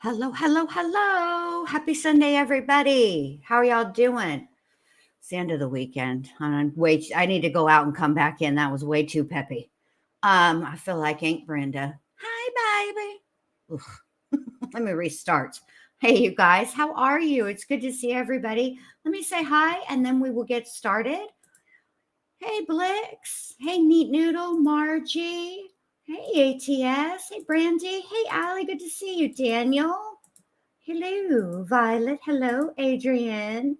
Hello, hello, hello. Happy Sunday, everybody. How are y'all doing? It's the end of the weekend. I need to go out and come back in. That was way too peppy. I feel like Aunt Brenda. Hi, baby. Let me restart. Hey, you guys, how are you? It's good to see everybody. Let me say hi, and then we will get started. Hey, Blix. Hey, Neat Noodle, Margie. Hey, ATS. Hey, Brandy. Hey, Allie. Good to see you, Daniel. Hello, Violet. Hello, Adrienne.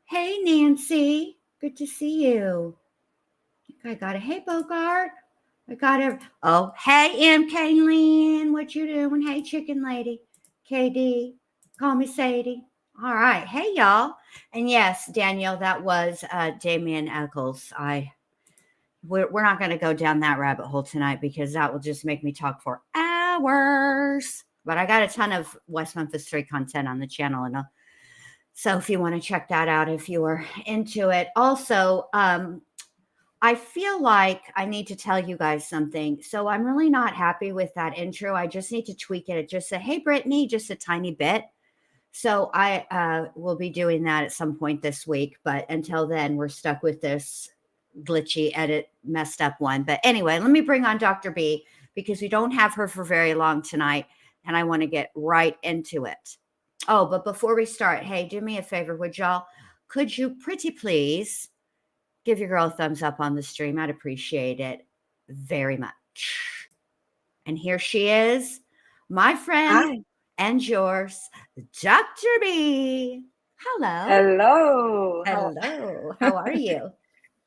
Hey, Nancy. Good to see you. I got it. Hey, Bogart. I got it. Oh, hey, M. Kayleen. What you doing? Hey, Chicken Lady. KD. Call me Sadie. All right. Hey, y'all. And yes, Daniel, that was Damien Eccles. We're not going to go down that rabbit hole tonight because that will just make me talk for hours. But I got a ton of West Memphis 3 content on the channel. And so if you want to check that out, if you are into it. Also, I feel like I need to tell you guys something. So I'm really not happy with that intro. I just need to tweak it. It just said, hey, Brittany, just a tiny bit. So I will be doing that at some point this week. But until then, we're stuck with this glitchy edit messed up one. But anyway, let me bring on Dr. B because we don't have her for very long tonight. And I want to get right into it. Oh, but before we start, hey, do me a favor, would y'all? Could you pretty please give your girl a thumbs up on the stream? I'd appreciate it very much. And here she is, my friend and yours, Dr. B. Hello. Hello. How are you?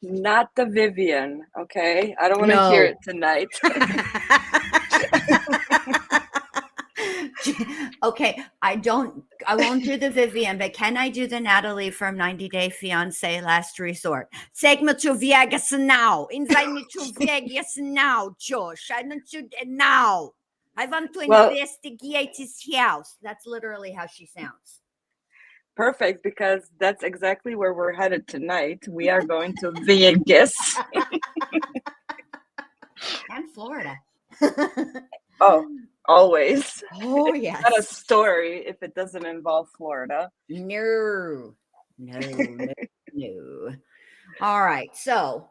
Not the Vivian, okay? I don't want to hear it tonight. Okay, I won't do the Vivian, but can I do the Natalie from 90 Day Fiancé Last Resort? Take me to Vegas now. Invite me to Vegas now, Josh. I want to now. I want to investigate his house. That's literally how she sounds. Perfect, because that's exactly where we're headed tonight. We are going to Vegas. And Florida. Oh, always. Oh, yes. It's not a story if it doesn't involve Florida. No. All right. So,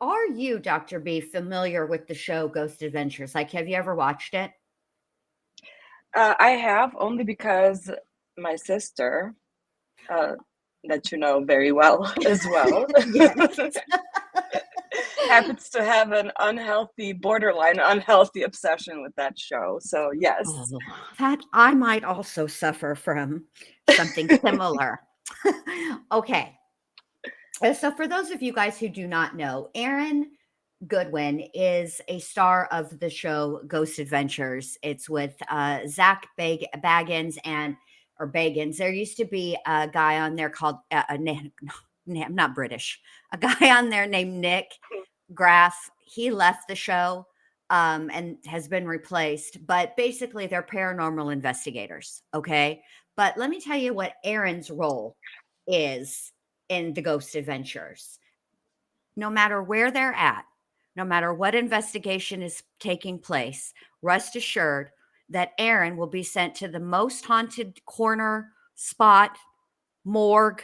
are you, Dr. B, familiar with the show Ghost Adventures? Like, have you ever watched it? I have, only because my sister, that you know very well as well, happens to have an borderline unhealthy obsession with that show. So yes. That I might also suffer from something similar. Okay. So for those of you guys who do not know, Aaron Goodwin is a star of the show Ghost Adventures. It's with Zach Baggins or Bagans. There used to be a guy on there called, I'm not British, a guy on there named Nick Graff. He left the show and has been replaced. But basically, they're paranormal investigators. Okay. But let me tell you what Aaron's role is in the Ghost Adventures. No matter where they're at, no matter what investigation is taking place, rest assured that Aaron will be sent to the most haunted corner, spot, morgue,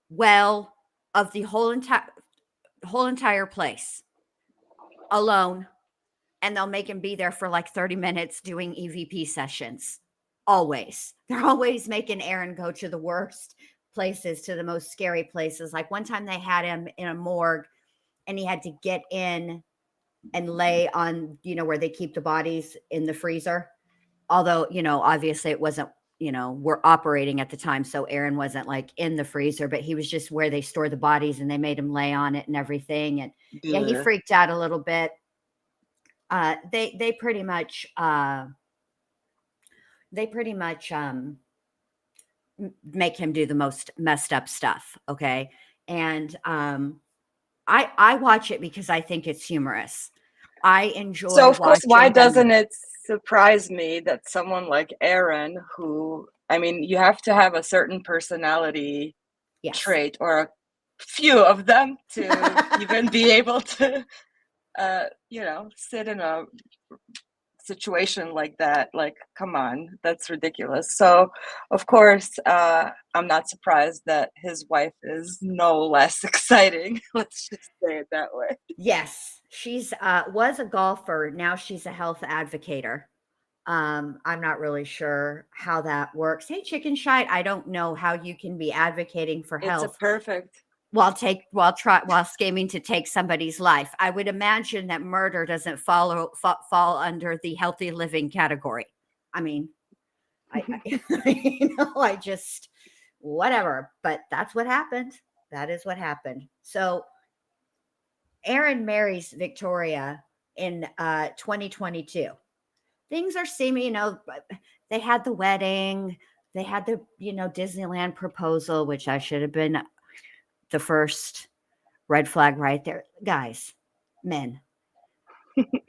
well of the whole entire place, alone, and they'll make him be there for like 30 minutes doing EVP sessions. Always. They're always making Aaron go to the worst places, to the most scary places. Like one time they had him in a morgue and he had to get in and lay on, where they keep the bodies in the freezer. Although, obviously it wasn't, we're operating at the time. So Aaron wasn't like in the freezer, but he was just where they store the bodies and they made him lay on it and everything. And yeah, he freaked out a little bit. They pretty much make him do the most messed up stuff. Okay. And I watch it because I think it's humorous. I enjoy. So of course, why watching them. doesn't it surprise me that someone like Aaron, who, I mean, you have to have a certain personality Yes. trait or a few of them to even be able to, sit in a situation like that. Like, come on, that's ridiculous. So of course, I'm not surprised that his wife is no less exciting. Let's just say it that way. Yes, she's was a golfer. Now she's a health advocator. I'm not really sure how that works. Hey, chicken shite, I don't know how you can be advocating for health. It's a perfect. While scheming to take somebody's life. I would imagine that murder doesn't fall under the healthy living category. I mean, I just whatever. But that's what happened. That is what happened. So Aaron marries Victoria in 2022. Things are seeming, they had the wedding, they had the, Disneyland proposal, which I should have been the first red flag right there. Guys, men,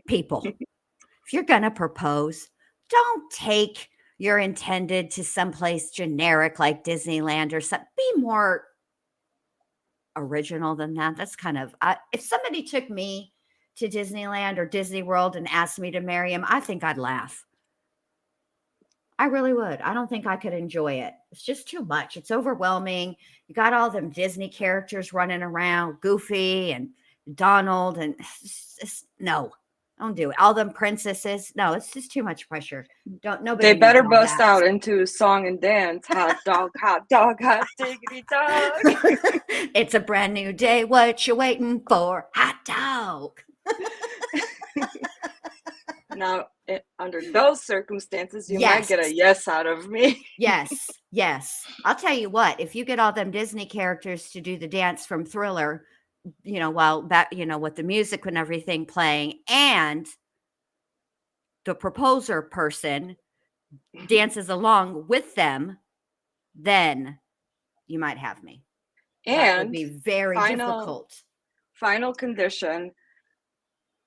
people, if you're going to propose, don't take your intended to someplace generic like Disneyland or something. Be more original than that. That's kind of, if somebody took me to Disneyland or Disney World and asked me to marry him, I think I'd laugh. I really would. I don't think I could enjoy it. It's just too much. It's overwhelming. You got all them Disney characters running around, Goofy and Donald, and no, don't do it. All them princesses. No, it's just too much pressure. Nobody. They better bust out into song and dance. Hot dog, hot diggity dog. It's a brand new day. What you waiting for? Hot dog. Now, under those circumstances, you might get a yes out of me. Yes. I'll tell you what, if you get all them Disney characters to do the dance from Thriller, while that, with the music and everything playing, and the proposer person dances along with them, then you might have me. And that would be very difficult. Final condition.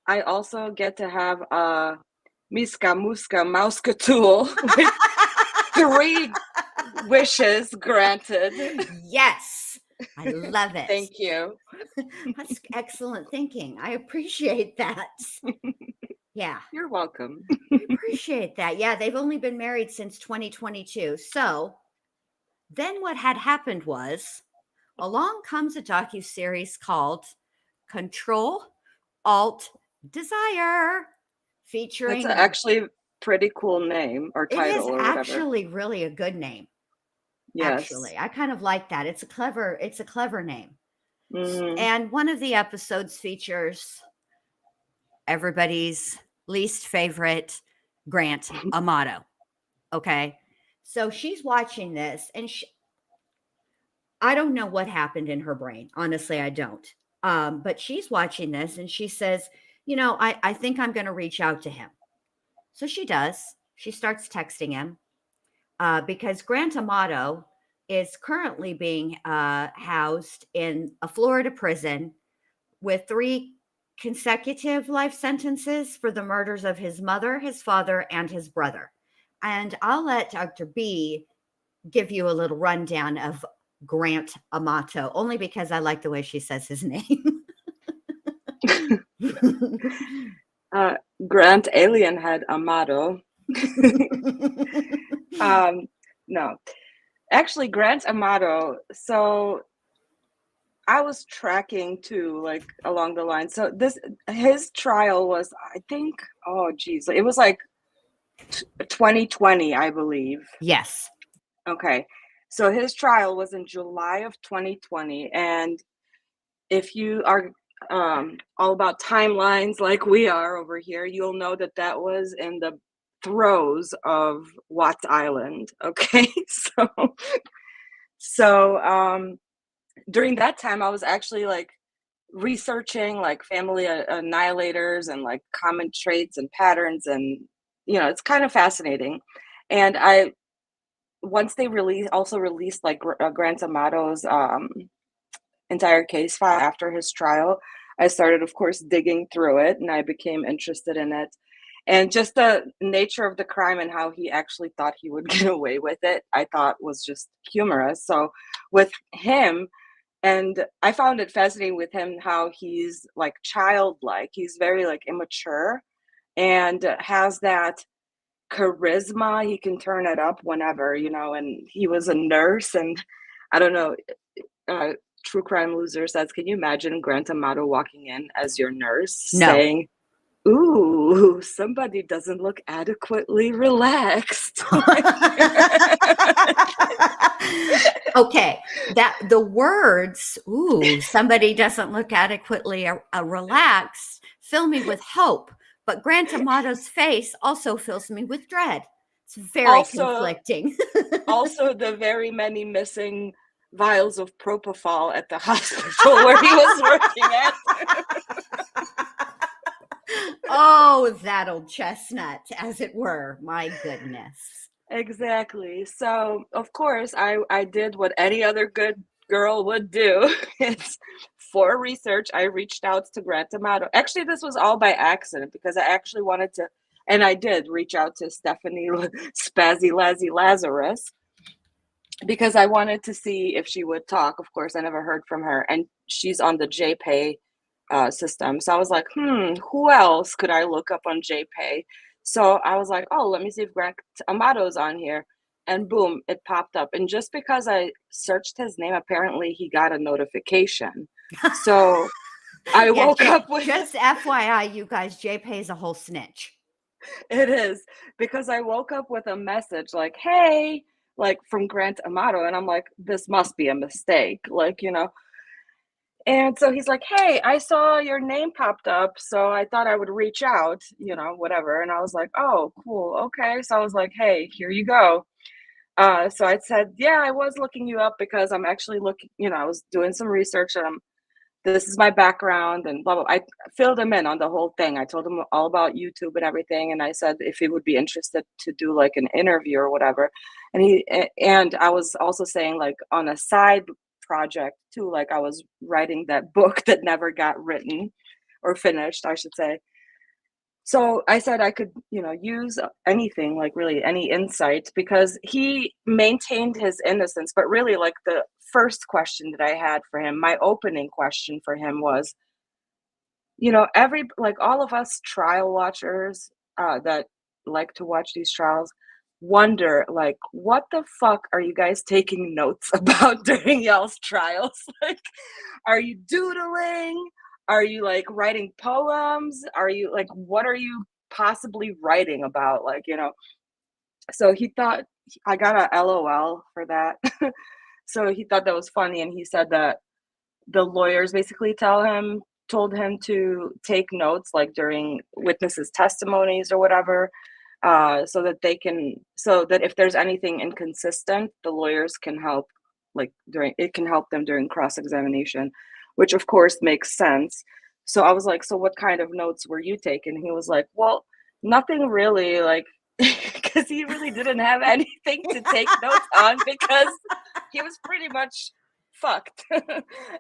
I also get to have a Miska Muska Mauska tool with 3 wishes granted. Yes. I love it. Thank you. That's excellent thinking. I appreciate that. Yeah. You're welcome. I appreciate that. Yeah, they've only been married since 2022. So then what had happened was along comes a docuseries called Ctrl+Alt+Desire, featuring. That's actually a pretty cool name or title or whatever. It is actually really a good name. Yes. Actually, I kind of like that. It's a clever name. Mm-hmm. And one of the episodes features everybody's least favorite Grant, Amato. Okay. So she's watching this and I don't know what happened in her brain. Honestly, I don't. But she's watching this and she says, I think I'm going to reach out to him. So she does. She starts texting him because Grant Amato is currently being housed in a Florida prison with 3 consecutive life sentences for the murders of his mother, his father, and his brother. And I'll let Dr. B give you a little rundown of Grant Amato, only because I like the way she says his name. Grant Alien had Amato. No, actually, Grant Amato. So I was tracking too, like along the line. So his trial was, I think, oh geez, it was like 2020, I believe. Yes. Okay. So his trial was in July of 2020. And if you are all about timelines like we are over here, you'll know that that was in the throes of Watts Island. Okay. So during that time, I was actually like researching like family annihilators and like common traits and patterns. And, it's kind of fascinating. And once they also released like Grant Amato's entire case file after his trial, I started, of course, digging through it, and I became interested in it. And just the nature of the crime and how he actually thought he would get away with it, I thought was just humorous. So with him, and I found it fascinating with him how he's like childlike. He's very like immature and has that charisma. He can turn it up whenever, and he was a nurse. And I don't know, True Crime Loser says, can you imagine Grant Amato walking in as your nurse saying, ooh, somebody doesn't look adequately relaxed? Okay, that the words, ooh, somebody doesn't look adequately relaxed, fill me with hope. But Grant Amato's face also fills me with dread. It's very conflicting. Also, the very many missing vials of propofol at the hospital where he was working at. Oh, that old chestnut, as it were. My goodness. Exactly. So, of course, I did what any other good girl would do. It's for research. I reached out to Grant Amato. Actually, this was all by accident because I actually wanted to, and I did reach out to Stephanie Spazzy Lazzy Lazarus because I wanted to see if she would talk. Of course, I never heard from her, and she's on the JPay system. So I was like, who else could I look up on JPay? So I was like, oh, let me see if Grant Amato's on here. And boom, it popped up. And just because I searched his name, apparently he got a notification. So I woke up with... Just FYI, you guys, JPay is a whole snitch. It is, because I woke up with a message like, hey, like from Grant Amato. And I'm like, this must be a mistake. Like, And so he's like, hey, I saw your name popped up, so I thought I would reach out, whatever. And I was like, oh, cool. Okay. So I was like, hey, here you go. So I said, yeah, I was looking you up because I'm actually looking, I was doing some research and this is my background and blah, blah. I filled him in on the whole thing. I told him all about YouTube and everything. And I said if he would be interested to do like an interview or whatever. And I was also saying like on a side project too, like I was writing that book that never got written or finished, I should say. So I said I could, use anything, like really any insight, because he maintained his innocence. But really, like the first question that I had for him, my opening question for him was, like all of us trial watchers that like to watch these trials wonder, like, what the fuck are you guys taking notes about during y'all's trials? Like, are you doodling? Are you like writing poems? Are you like, what are you possibly writing about? Like, so he thought, I got a LOL for that. So he thought that was funny. And he said that the lawyers basically told him to take notes like during witnesses' testimonies or whatever, so that if there's anything inconsistent, the lawyers can help, like it can help them during cross-examination, which of course makes sense. So I was like, so what kind of notes were you taking? He was like, well, nothing really, like, because he really didn't have anything to take notes on because he was pretty much fucked.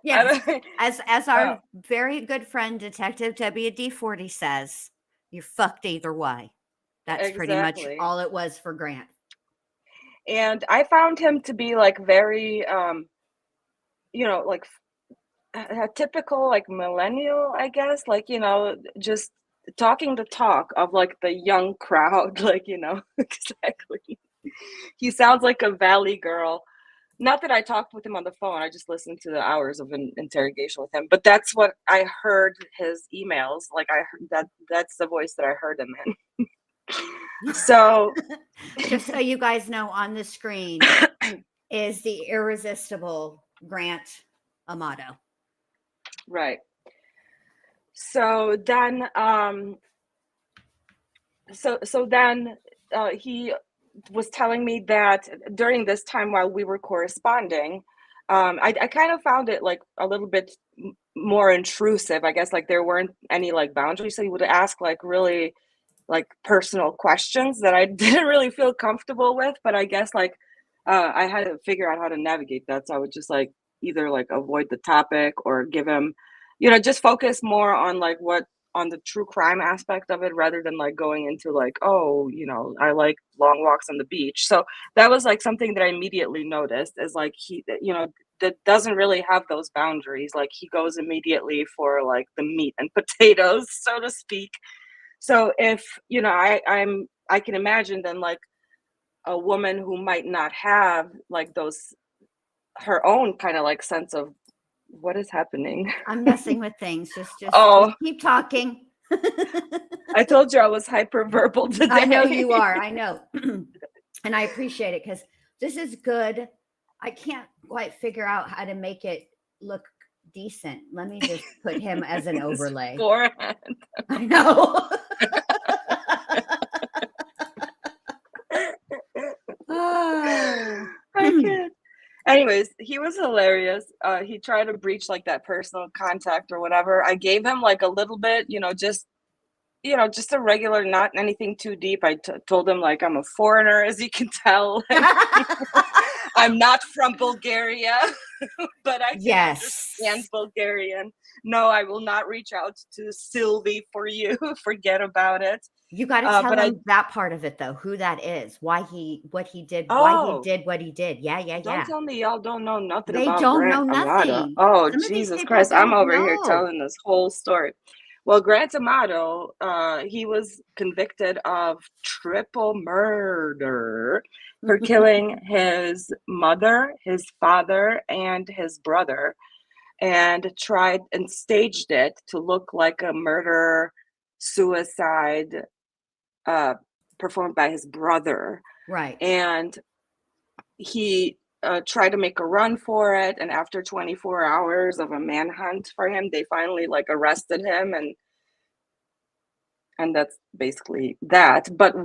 Yes. As our very good friend Detective WD-40 says, you're fucked either way. That's pretty much all it was for Grant. And I found him to be like very like a typical like millennial, I guess, like, just talking the talk of like the young crowd, like, exactly. He sounds like a valley girl. Not that I talked with him on the phone, I just listened to the hours of an interrogation with him, but that's what I heard his emails, like I heard that's the voice that I heard him in. So Just so you guys know, on the screen is the irresistible Grant Amato. right. So then he was telling me that during this time while we were corresponding, I kind of found it like a little bit more intrusive, I guess, like there weren't any like boundaries, so he would ask like really like personal questions that I didn't really feel comfortable with, but I guess like I had to figure out how to navigate that, so I would just like either like avoid the topic or give him, just focus more on like what on the true crime aspect of it rather than like going into like, oh, I like long walks on the beach. So that was like something that I immediately noticed is like he, that doesn't really have those boundaries. Like he goes immediately for like the meat and potatoes, so to speak. So if, I can imagine then like a woman who might not have like those, her own kind of like sense of what is happening. I'm messing with things. Just Oh, keep talking. I told you I was hyperverbal today. I know you are. I know. And I appreciate it because this is good. I can't quite figure out how to make it look decent. Let me just put him as an overlay. Forehead. I know. I can't. Anyways, he was hilarious. He tried to breach like that personal contact or whatever. I gave him like a little bit, just a regular, not anything too deep. I told him like I'm a foreigner, as you can tell. I'm not from Bulgaria, but I can understand Bulgarian. No, I will not reach out to Sylvie for you. Forget about it. You got to tell him that part of it, though, who that is, what he did, why he did what he did. Yeah. Don't tell me y'all don't know nothing They about don't Grant know Amato. nothing. Oh, Some of these Jesus people Christ. I'm don't over here know. telling this whole story. Well, Grant Amato, he was convicted of triple murder for killing his mother, his father, and his brother, and tried and staged it to look like a murder suicide performed by his brother. Right. And he tried to make a run for it, and after 24 hours of a manhunt for him, they finally like arrested him, and that's basically that. But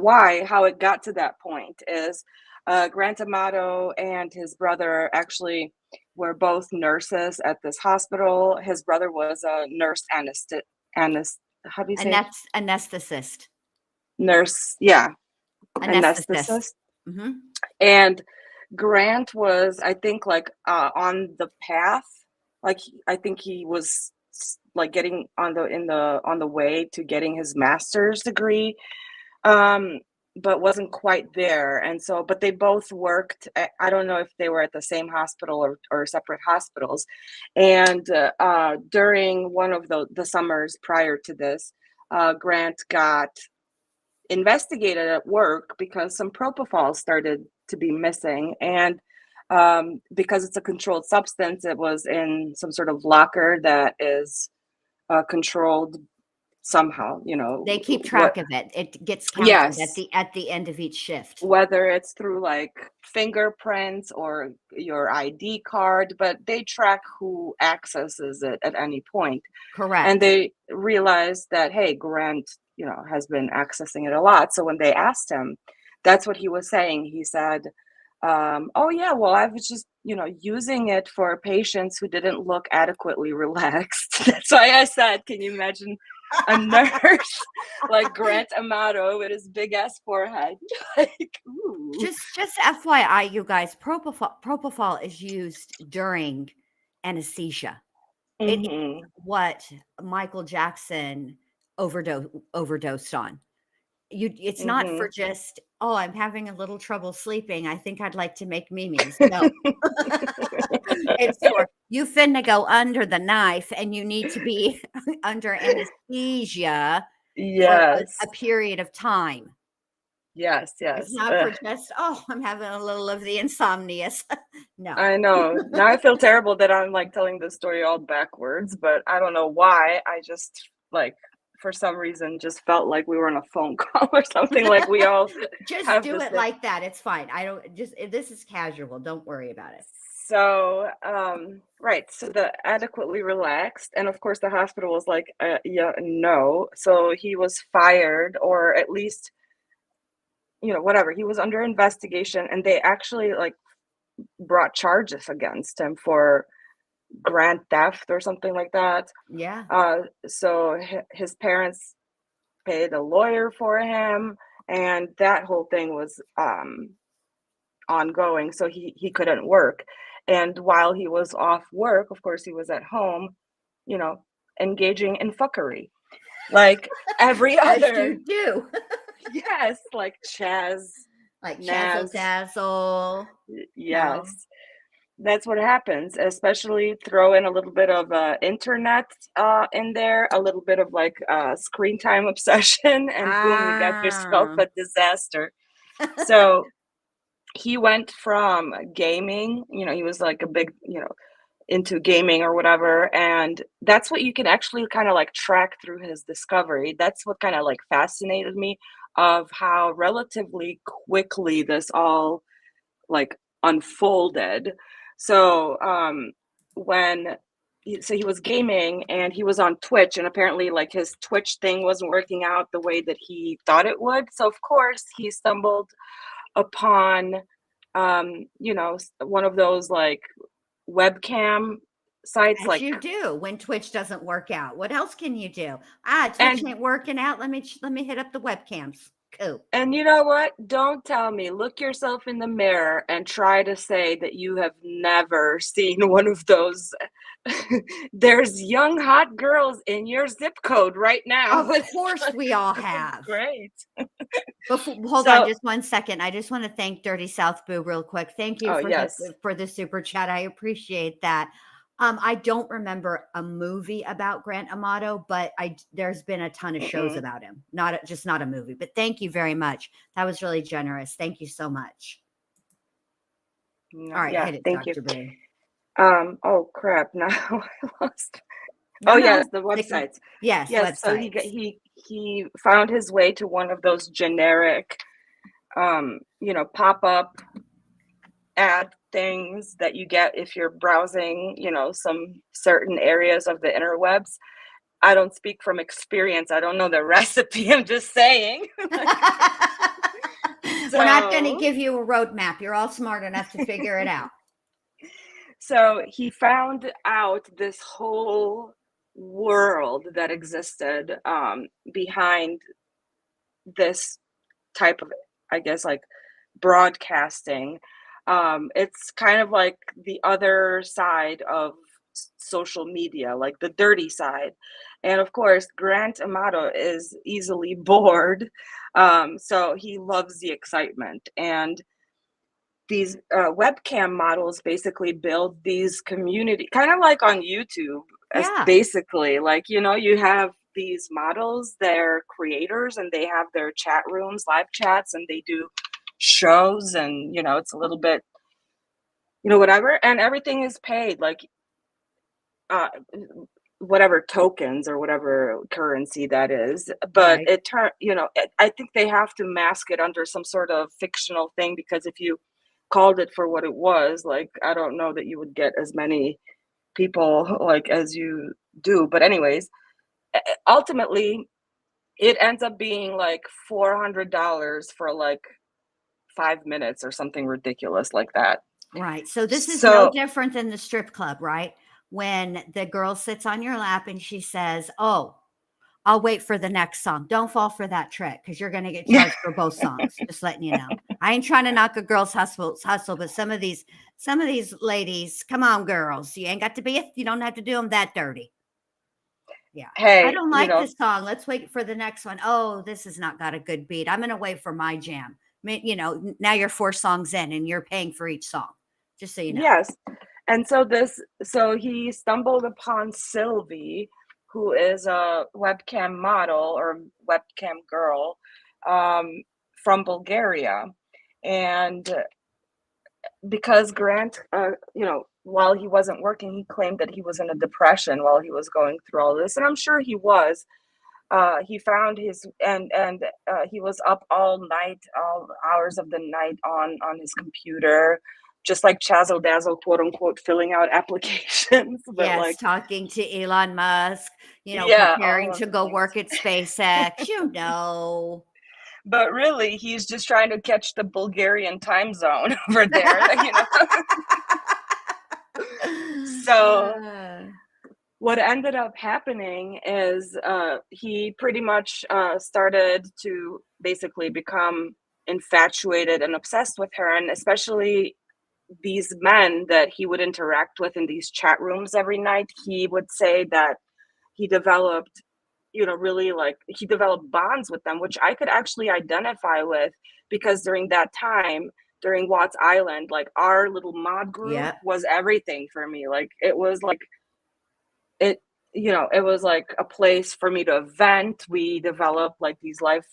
how it got to that point is Grant Amato and his brother actually were both nurses at this hospital. His brother was a nurse how do you say anesthetist. Nurse, yeah. Anesthetist. Mm-hmm. And Grant was, I think, like on the path. Like I think he was like getting on the way to getting his master's degree, but wasn't quite there. And so, but they both worked. I don't know if they were at the same hospital or separate hospitals. And during one of the summers prior to this, Grant got investigated at work because some propofol started to be missing, and because it's a controlled substance, it was in some sort of locker that is controlled somehow. They keep track of it. It gets counted at the end of each shift, whether it's through like fingerprints or your ID card, but they track who accesses it at any point. Correct. And they realized that, hey, Grant has been accessing it a lot. So when they asked him, that's what he was saying. He said, oh yeah, well, I was just, using it for patients who didn't look adequately relaxed. That's why I said, can you imagine a nurse like Grant Amato with his big ass forehead? Like, ooh. Just FYI, you guys, propofol is used during anesthesia. Mm-hmm. It is what Michael Jackson overdosed on. It's not for just, oh, I'm having a little trouble sleeping, I think I'd like to make memes. No. It's for you finna go under the knife and you need to be under anesthesia for a Yes. period of time. Yes, It's yes. not Ugh. for just, oh, I'm having a little of the insomnious. No. I know. Now I feel terrible that I'm like telling this story all backwards, but I don't know why. I just like for some reason just felt like we were on a phone call or something. Like we all Just have do this it thing. like that. It's fine. I don't just this is casual. Don't worry about it. So, right. So the adequately relaxed, and of course the hospital was like, yeah, no. So he was fired, or at least, whatever. He was under investigation, and they actually like brought charges against him for grand theft or something like that. Yeah. So his parents paid a lawyer for him, and that whole thing was ongoing. So he couldn't work, and while he was off work, of course, he was at home, you know, engaging in fuckery, like every As other. you do. Yes, like Chaz, Like Chazzle Naz. Dazzle. No. Yes. That's what happens, especially throw in a little bit of internet in there, a little bit of like screen time obsession, and boom, you got yourself Ah. a disaster. So he went from gaming, he was like a big, into gaming or whatever. And that's what you can actually kind of like track through his discovery. That's what kind of like fascinated me of how relatively quickly this all like unfolded. So when he was gaming and he was on Twitch, and apparently like his Twitch thing wasn't working out the way that he thought it would. So of course he stumbled upon one of those like webcam sites As like, you do when Twitch doesn't work out. What else can you do? Twitch and ain't working out. Let me hit up the webcams. Cool. And you know what? Don't tell me. Look yourself in the mirror and try to say that you have never seen one of those. There's young, hot girls in your zip code right now. Of course we all This is have. great. Hold on So, just 1 second. I just want to thank Dirty South Boo real quick. Thank you oh, yes. for the super chat. I appreciate that. I don't remember a movie about Grant Amato, but there's been a ton of shows Mm-mm. about him. Not a movie, but thank you very much. That was really generous. Thank you so much. No, All right, yeah, hit it, thank you. Dr. Boo. Oh crap! Now I lost. No, Oh no. yes, the websites. Yes, Yes, so websites. he found his way to one of those generic, pop-up ad things that you get if you're browsing, some certain areas of the interwebs. I don't speak from experience. I don't know the recipe. I'm just saying. We're not going to So, give you a roadmap. You're all smart enough to figure it out. so he found out this whole world that existed behind this type of, I guess, like broadcasting. It's kind of like the other side of social media, like the dirty side. And of course, Grant Amato is easily bored. So he loves the excitement. And these webcam models basically build these community, kind of like on YouTube, as Yeah. basically like, you have these models, they're creators, and they have their chat rooms, live chats, and they do shows, and it's a little bit, whatever, and everything is paid like uh whatever tokens or whatever currency that is. But Right. I think they have to mask it under some sort of fictional thing, because if you called it for what it was, like, I don't know that you would get as many people like as you do. But anyways, ultimately it ends up being like $400 for like 5 minutes or something ridiculous like that. Right. So this is no So different than the strip club, right? When the girl sits on your lap and she says, "Oh, I'll wait for the next song. Don't fall for that trick because you're going to get charged for both songs." Just letting you know. I ain't trying to knock a girl's hustle, but some of these ladies, come on, girls, you ain't got to be. You don't have to do them that dirty. Yeah. I hey, don't like this song. Let's wait for the next one. Oh, this has not got a good beat. I'm going to wait for my jam. Now you're 4 songs in and you're paying for each song. Just so you know. yes. And so he stumbled upon Sylvie, who is a webcam model or webcam girl from Bulgaria. And because Grant, while he wasn't working, he claimed that he was in a depression while he was going through all this. And I'm sure he was. He found he was up all night, all hours of the night on his computer, just like Chazzle Dazzle, quote unquote, filling out applications. But Yes, like, talking to Elon Musk, yeah, preparing all of to the go things. work at SpaceX, But really, he's just trying to catch the Bulgarian time zone over there. So what ended up happening is he pretty much started to basically become infatuated and obsessed with her, and especially these men that he would interact with in these chat rooms every night. He would say that he developed, really, like, he developed bonds with them, which I could actually identify with, because during that time, during Watts Island, like, our little mod group Yep. was everything for me. Like, it was like it it was like a place for me to vent. We developed like these life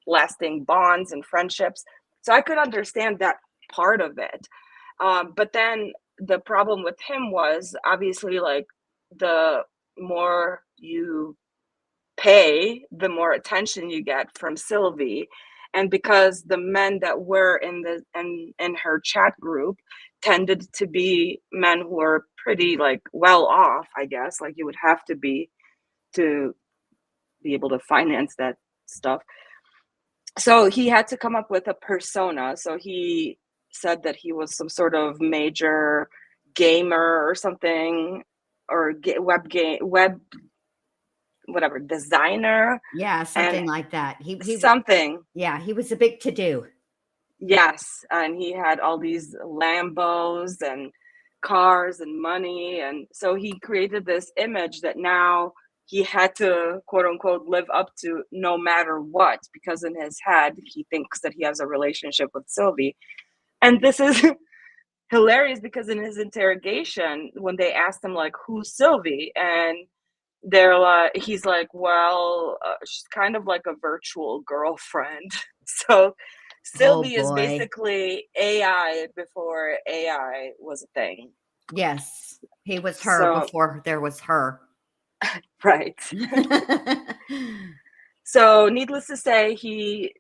lasting bonds and friendships, so I could understand that part of it. But then the problem with him was, obviously, like, the more you pay, the more attention you get from Sylvie. And because the men that were in her chat group tended to be men who were pretty, like, well off, I guess, like you would have to be to be able to finance that stuff. So he had to come up with a persona. So he said that he was some sort of major gamer or something, or web whatever designer, Yeah, and something like that. He something. Yeah, he was a big to-do. Yes, and he had all these Lambos and cars and money, and so he created this image that now he had to, quote unquote, live up to no matter what, because in his head he thinks that he has a relationship with Sylvie. And this is hilarious, because in his interrogation, when they asked him, like, who's Sylvie, and he's like, well, she's kind of like a virtual girlfriend. So Oh Sylvie is boy. basically AI before AI was a thing. Yes, he was her So, before there was her. right. So needless to say, he,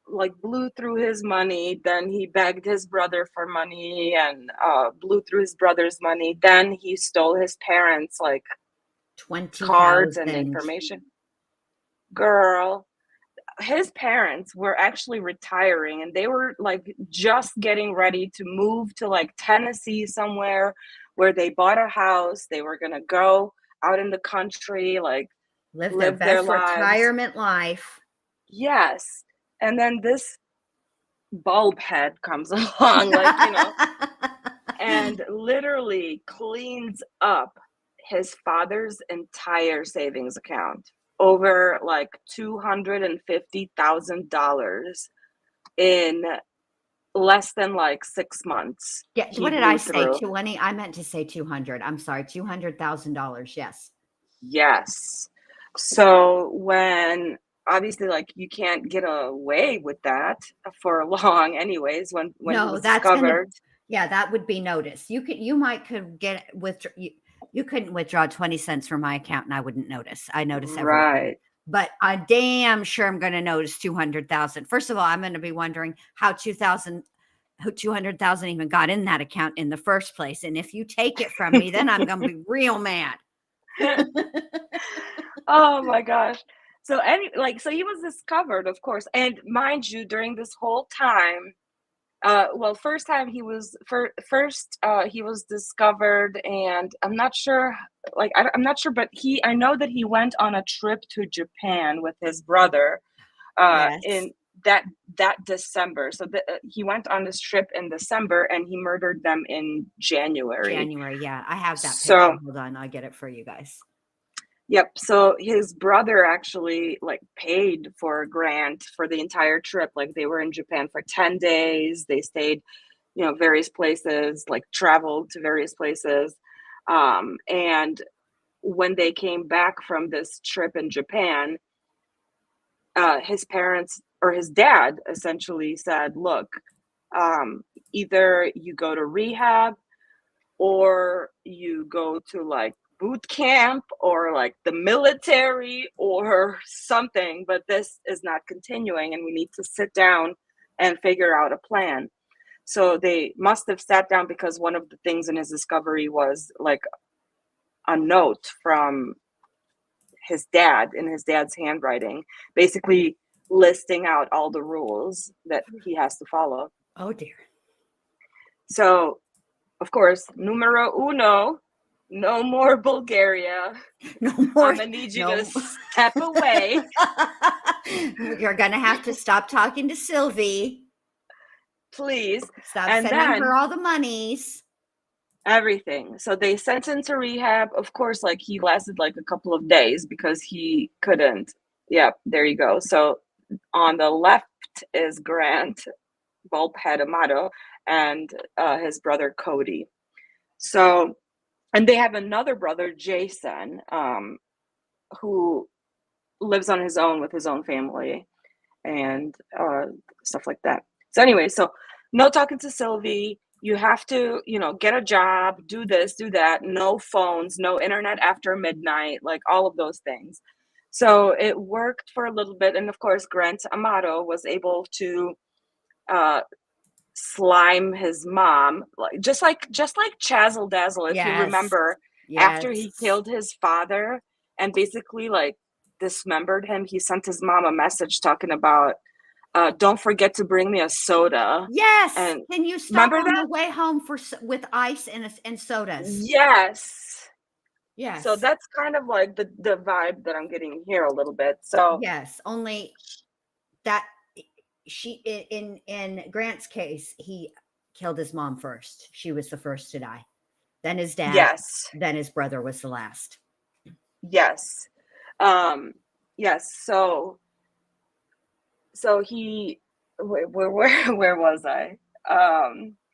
like, blew through his money. Then he begged his brother for money, and blew through his brother's money. Then he stole his parents, like, cards and 20,000. information. Girl, his parents were actually retiring, and they were like just getting ready to move to like Tennessee somewhere, where they bought a house. They were going to go out in the country, like, Live their live their best lives. retirement life. Yes. And then this bulb head comes along, like, and literally cleans up his father's entire savings account, over like $250,000 in less than like 6 months. Yeah, He what did I blew say? through. 220? I meant to say 200. I'm sorry, $200,000. Yes. Yes. So when, obviously, like, you can't get away with that for long anyways, when he No, was that's gonna discovered. yeah, that would be noticed. You might could get you couldn't withdraw 20 cents from my account and I wouldn't notice. I notice everything. Right. But I damn sure I'm gonna notice 200,000. First of all, I'm gonna be wondering how 200,000 even got in that account in the first place. And if you take it from me, then I'm gonna be real mad. Oh my gosh. So so he was discovered, of course, and mind you, during this whole time, well, first time he was first he was discovered, and I'm not sure, like, I'm not sure, but I know that he went on a trip to Japan with his brother Yes. in that December. So he went on this trip in December, and he murdered them in January. January. Yeah, I have that picture. So, Hold on, I'll get it for you guys. yep. So his brother actually, like, paid for Grant for the entire trip. Like, they were in Japan for 10 days. They stayed various places, like traveled to various places. And when they came back from this trip in Japan, his parents or his dad essentially said, look, either you go to rehab or you go to like boot camp or like the military or something, but this is not continuing and we need to sit down and figure out a plan. So they must have sat down, because one of the things in his discovery was like a note from his dad in his dad's handwriting, basically listing out all the rules that he has to follow. Oh dear. So, of course, numero uno, no more Bulgaria. No more. I'm gonna need you to step away. You're gonna have to stop talking to Sylvie. Please. Stop And sending then her all the monies. everything. So they sent him to rehab. Of course, like he lasted like a couple of days because he couldn't. Yeah, there you go. So on the left is Grant, bald head Amato, and his brother Cody. So, and they have another brother, Jason, who lives on his own with his own family and stuff like that. So anyway, so no talking to Sylvie. You have to, get a job, do this, do that. No phones, no internet after midnight, like all of those things. So it worked for a little bit. And of course, Grant Amato was able to slime his mom, just like Chazzle Dazzle, if you remember, after he killed his father and basically like dismembered him, he sent his mom a message talking about, don't forget to bring me a soda. Yes. And can you stop on that? the way home with ice and sodas? Yes. Yes. So that's kind of like the vibe that I'm getting here a little bit. So yes, only that she in Grant's case, he killed his mom first. She was the first to die. Then his dad. Yes. Then his brother was the last. Yes. Yes. So he, where was I?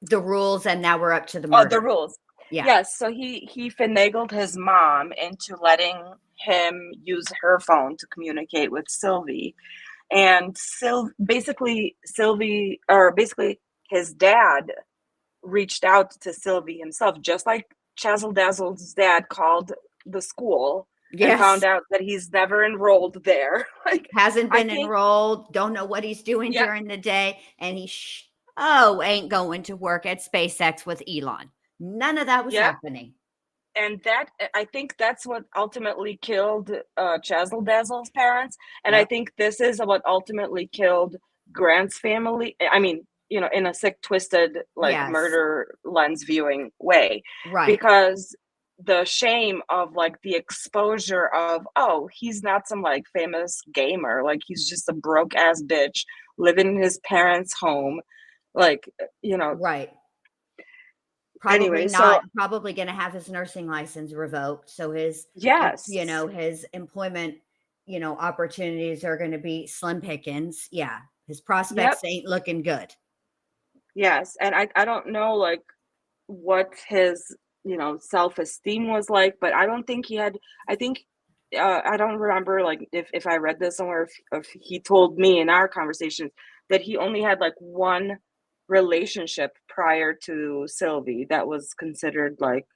The rules, and now we're up to the murder. Oh, the rules. Yeah. Yes. So he finagled his mom into letting him use her phone to communicate with Sylvie. And basically his dad reached out to Sylvie himself, just like Chazzle Dazzle's dad called the school and found out that he's never enrolled there. Like, hasn't been enrolled, don't know what he's doing during the day, and he ain't going to work at SpaceX with Elon. None of that was happening. And I think that's what ultimately killed Chazzle Dazzle's parents. And I think this is what ultimately killed Grant's family. I mean, in a sick, twisted, like murder lens viewing way. Right. Because the shame of like the exposure of, oh, he's not some like famous gamer. Like he's just a broke ass bitch living in his parents' home. Like, Right. Probably probably going to have his nursing license revoked. So his, his employment, opportunities are going to be slim pickings. Yeah. His prospects ain't looking good. Yes. And I don't know like what his, self-esteem was like, but I don't think he had, I think, I don't remember like if I read this somewhere, if he told me in our conversation that he only had like one relationship prior to Sylvie that was considered like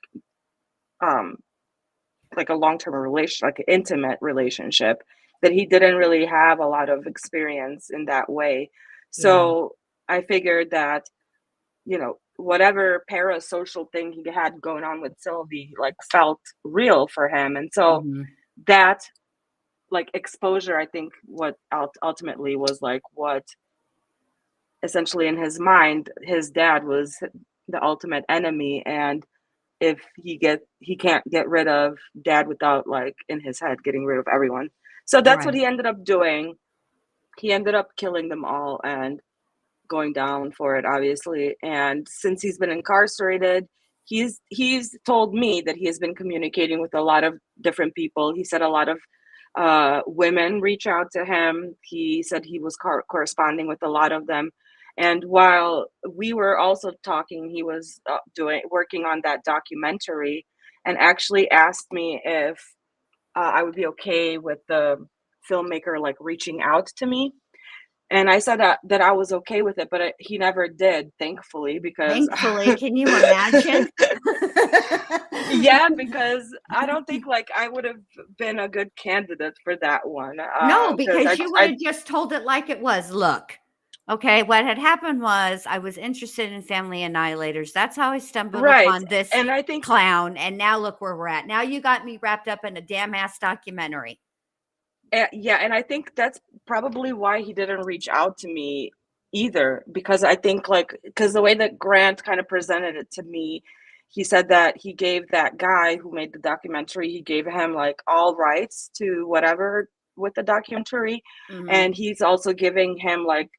a long-term relation, like an intimate relationship, that he didn't really have a lot of experience in that way. So I figured that, whatever parasocial thing he had going on with Sylvie like felt real for him. And so that like exposure, I think what ultimately was like what essentially in his mind, his dad was the ultimate enemy. And if he can't get rid of dad without like in his head getting rid of everyone. So that's what he ended up doing. He ended up killing them all and going down for it, obviously. And since he's been incarcerated, he's told me that he has been communicating with a lot of different people. He said a lot of women reach out to him. He said he was corresponding with a lot of them. And while we were also talking, he was working on that documentary, and actually asked me if I would be okay with the filmmaker like reaching out to me. And I said that I was okay with it, but he never did, thankfully, because Thankfully, can you imagine? yeah, because I don't think like I would have been a good candidate for that one. No, Because because you would have just told it like it was. Look, okay, what had happened was I was interested in Family Annihilators. That's how I stumbled right, upon this and I think clown, and now look where we're at. Now you got me wrapped up in a damn ass documentary. yeah, and I think that's probably why he didn't reach out to me either, because I think like because the way that Grant kind of presented it to me, he said that he gave that guy who made the documentary, he gave him like all rights to whatever with the documentary, Mhm. and he's also giving him like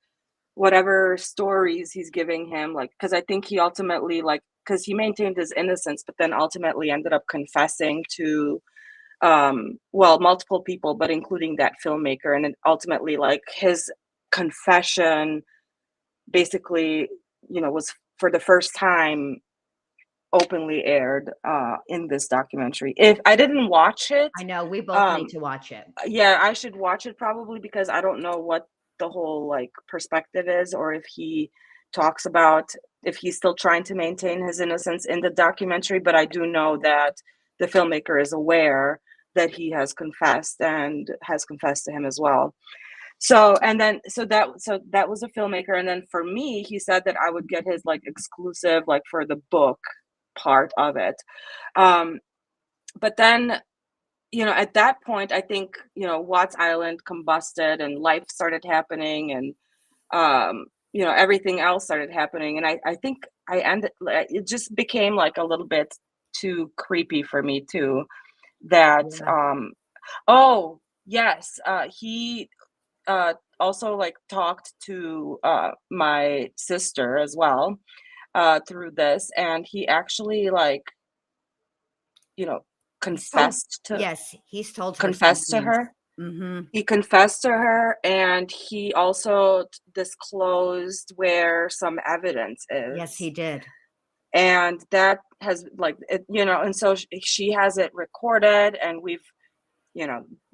whatever stories he's giving him, like because I think he ultimately like because he maintained his innocence, but then ultimately ended up confessing to well, multiple people, but including that filmmaker, and then ultimately like his confession basically, was for the first time openly aired in this documentary. If I didn't watch it, I know we both need um to watch it. yeah, I should watch it probably, because I don't know what the whole like perspective is, or if he talks about if he's still trying to maintain his innocence in the documentary, but I do know that the filmmaker is aware that he has confessed and has confessed to him as well. So and then so that was a filmmaker, and then for me, he said that I would get his like exclusive like for the book part of it. Um but then at that point, I think, Watts Island combusted and life started happening, and everything else started happening. And I think I ended, it just became like a little bit too creepy for me too. That, Yeah. oh, yes, he also like talked to my sister as well through this. And he actually like, you know, He's told confessed to yes, he's told her some confessed to things. her. Mhm. He confessed to her, and he also disclosed where some evidence Yes, he is. did. And that has like and so she has it recorded, and we've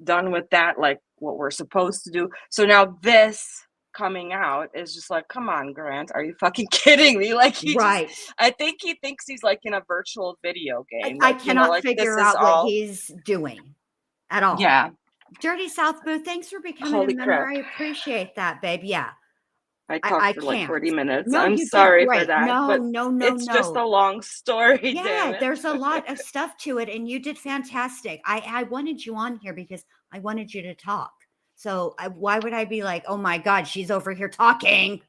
done with that like what we're supposed to do. So now this coming out is just like, come on, Grant, are you fucking kidding me? Like Right. I think he thinks he's like in a virtual video I game, I like cannot like this figure is out what all. he's doing at all. Yeah, Dirty South Boo, thanks for becoming a holy member. crap. I appreciate that, babe. Yeah, I I talked for like can't. 40 minutes. No, I'm you did sorry for great. that, No, but no, no, it's just no. a long story, damn Yeah, it. there's a lot of stuff to it, and you did fantastic. I wanted you on here because I wanted you to talk. So why would I be like, oh my God, she's over here talking?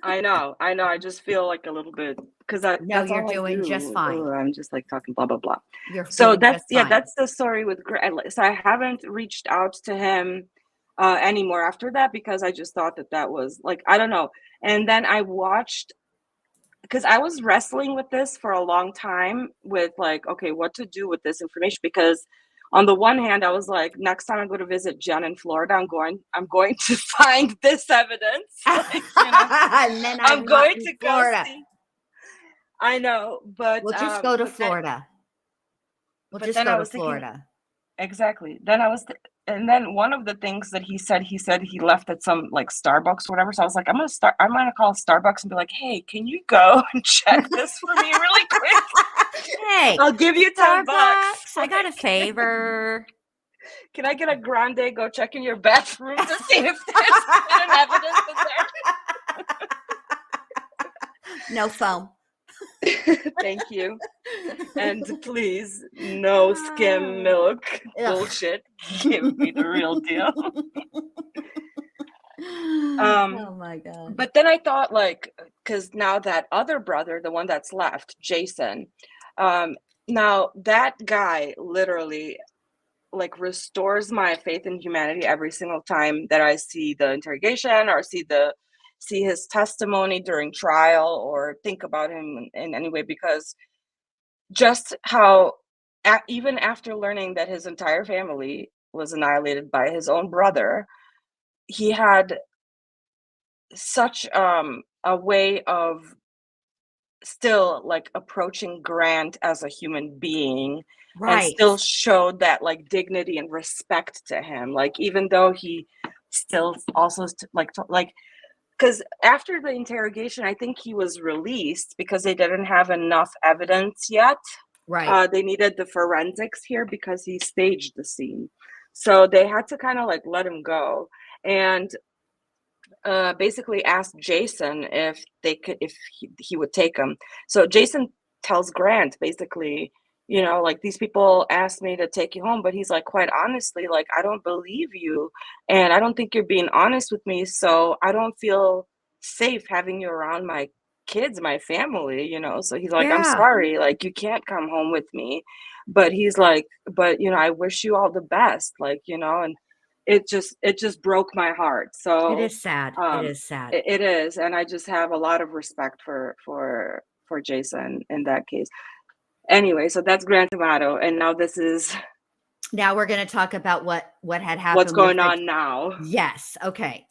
I know, I know. I just feel like a little bit because No, that's you're all I doing just do. fine. Oh, I'm just like talking blah blah blah. You're So doing that's just yeah, fine. that's the story with So I haven't reached out to him anymore after that, because I just thought that was like, I don't know. And then I watched, because I was wrestling with this for a long time with like, okay, what to do with this information, because on the one hand I was like, next time I go to visit Jen in Florida, I'm going to find this evidence. Like, And then I'm I'm not going in to go Florida. see. I know, but We'll just go to but then Florida. We'll but just then go I to was thinking, Florida. exactly. And then one of the things that he said he left at some like Starbucks or whatever. So I was like, I'm gonna call Starbucks and be like, hey, can you go and check this for me really quick? Hey, I'll give you $10. Starbucks, I got a Like, favor. can I get a grande? Go check in your bathroom to see if there's hidden evidence No foam. in there. Thank you. And please, no skim milk Ugh. bullshit. Give me the real deal. Oh my God. But then I thought, like, because now that other brother, the one that's left, Jason, um, now that guy literally like restores my faith in humanity every single time that I see the interrogation, or see his testimony during trial, or think about him in any way, because just how even after learning that his entire family was annihilated by his own brother, he had such a way of still like approaching Grant as a human being and Right. still showed that like dignity and respect to him. Like even though he still also like because after the interrogation, I think he was released because they didn't have enough evidence yet. Right. They needed the forensics here because he staged the scene. So they had to kind of like let him go. And basically asked Jason if they could, if he would take him. So Jason tells Grant basically, you know, like these people asked me to take you home, but he's like, quite honestly, like I don't believe you, and I don't think you're being honest with me. So I don't feel safe having you around my kids, my family, you know. So he's like, I'm Yeah. sorry, like you can't come home with me. But he's like, but you know, I wish you all the best, like, you know, and it just broke my heart. It So is sad. It um is sad. it is, and I just have a lot of respect for Jason in that case. Anyway, so that's Grand Amato, and now this is Now we're going to talk about what had what's happened with going on now. Yes. Okay.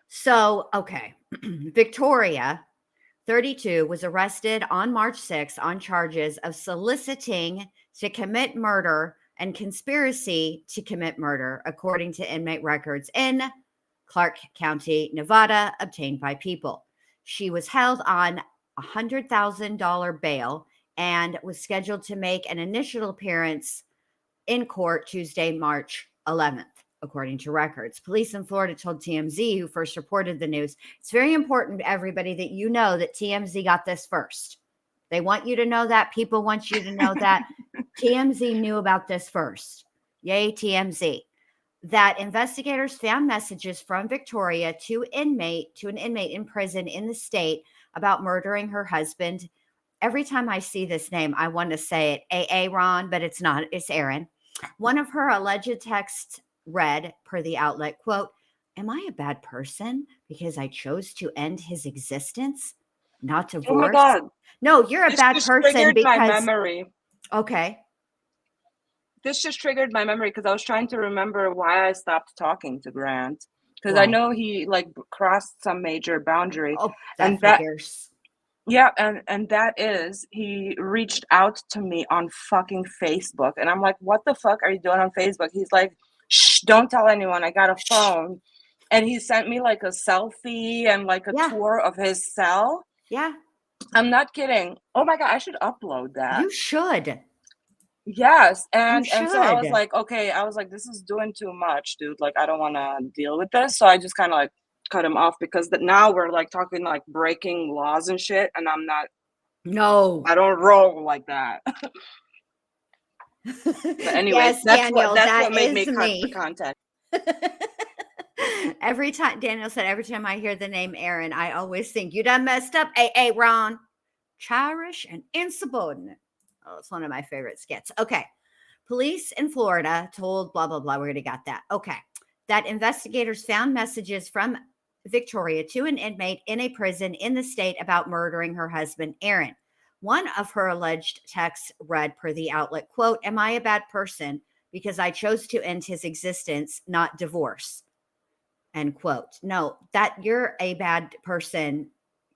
So, okay. Victoria, 32, was arrested on March 6th on charges of soliciting to commit murder and conspiracy to commit murder, according to inmate records in Clark County, Nevada, obtained by People. She was held on $100,000 bail and was scheduled to make an initial appearance in court Tuesday, March 11th, according to records. Police in Florida told TMZ, who first reported the news, it's very important, everybody, that you know that TMZ got this first. They want you to know that. People want you to know that. TMZ knew about this first. Yay, TMZ. That investigators found messages from Victoria to an inmate in prison in the state about murdering her husband. Every time I see this name, I want to say it Aaron, but it's not. It's Aaron. One of her alleged texts read, per the outlet, quote, "Am I a bad person because I chose to end his existence, not Oh my divorce?" god, No, you're a this bad just person triggered my because, memory. okay. This just triggered my memory because I was trying to remember why I stopped talking to Grant, because I Why? know he like crossed some major boundary, Oh, that and that figures. yeah, and that is he reached out to me on fucking Facebook, and I'm like, what the fuck are you doing on Facebook? He's like, shh, don't tell anyone, I got a Shh. phone. And he sent me like a selfie and like a Yeah. tour of his cell. Yeah. I'm not kidding. Oh my god, I should upload that. You should. Yes, You and so I was should. like, okay, I was like, this is doing too much, dude. Like, I don't want to deal with this. So I just kind of like cut him off because now we're like talking like breaking laws and shit, and I'm not. No. I don't roll like that. But anyways, Yes, that's what Daniel, that's that what made is me cut the me. content. Every time Daniel said, every time I hear the name Aaron, I always think you done messed up. Hey, Ron, childish and insubordinate. Oh, it's one of my favorite skits. Okay. Police in Florida told blah, blah, blah. We already got that. Okay. That investigators found messages from Victoria to an inmate in a prison in the state about murdering her husband, Aaron. One of her alleged texts read, per the outlet, quote, "Am I a bad person because I chose to end his existence, not divorce?" End quote. No, that you're a bad person.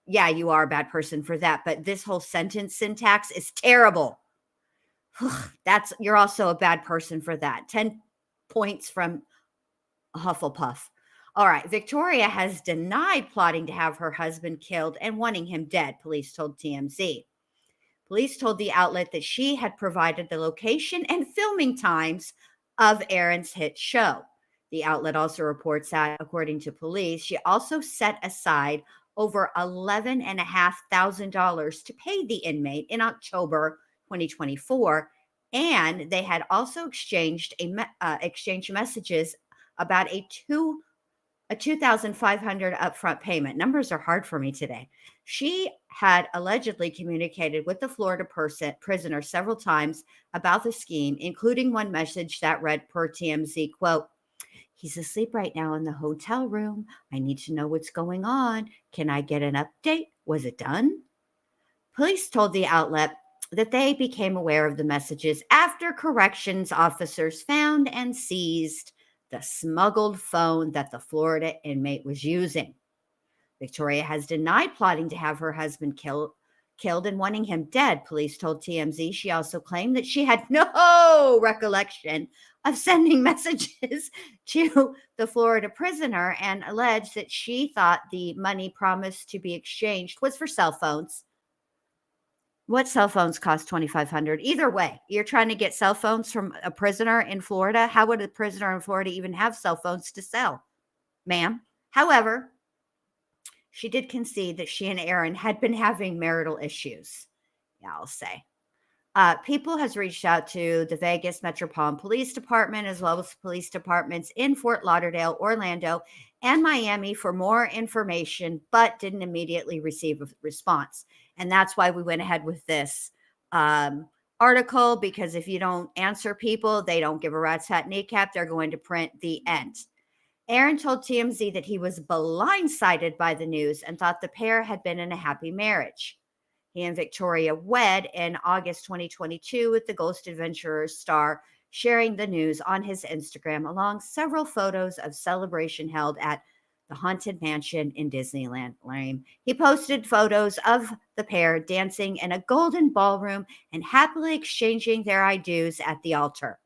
Yeah, you are a bad person for that. But this whole sentence syntax is terrible. You're also a bad person for that. 10 points from Hufflepuff. All right. Victoria has denied plotting to have her husband killed and wanting him dead, police told TMZ. Police told the outlet that she had provided the location and filming times of Aaron's hit show. The outlet also reports that, according to police, she also set aside over $11,500 to pay the inmate in October 2024, and they had also exchanged messages about a 2,500 upfront payment. Numbers are hard for me today. She had allegedly communicated with the Florida prisoner several times about the scheme, including one message that read, per TMZ, quote, "He's asleep right now in the hotel room. I need to know what's going on. Can I get an update? Was it done?" Police told the outlet that they became aware of the messages after corrections officers found and seized the smuggled phone that the Florida inmate was using. Victoria has denied plotting to have her husband killed and wanting him dead, police told TMZ. She also claimed that she had no recollection of sending messages to the Florida prisoner and alleged that she thought the money promised to be exchanged was for cell phones. What cell phones cost $2,500? Either way, you're trying to get cell phones from a prisoner in Florida. How would a prisoner in Florida even have cell phones to sell, ma'am? However, she did concede that she and Aaron had been having marital issues. Yeah, I'll say. People has reached out to the Vegas Metropolitan Police Department as well as police departments in Fort Lauderdale, Orlando, and Miami for more information, but didn't immediately receive a response. And that's why we went ahead with this article, because if you don't answer people, they don't give a rat's hat kneecap. They're going to print the end. Aaron told TMZ that he was blindsided by the news and thought the pair had been in a happy marriage. He and Victoria wed in August 2022 with the Ghost Adventurers star sharing the news on his Instagram along several photos of celebration held at the Haunted Mansion in Disneyland. Lame. He posted photos of the pair dancing in a golden ballroom and happily exchanging their I do's at the altar.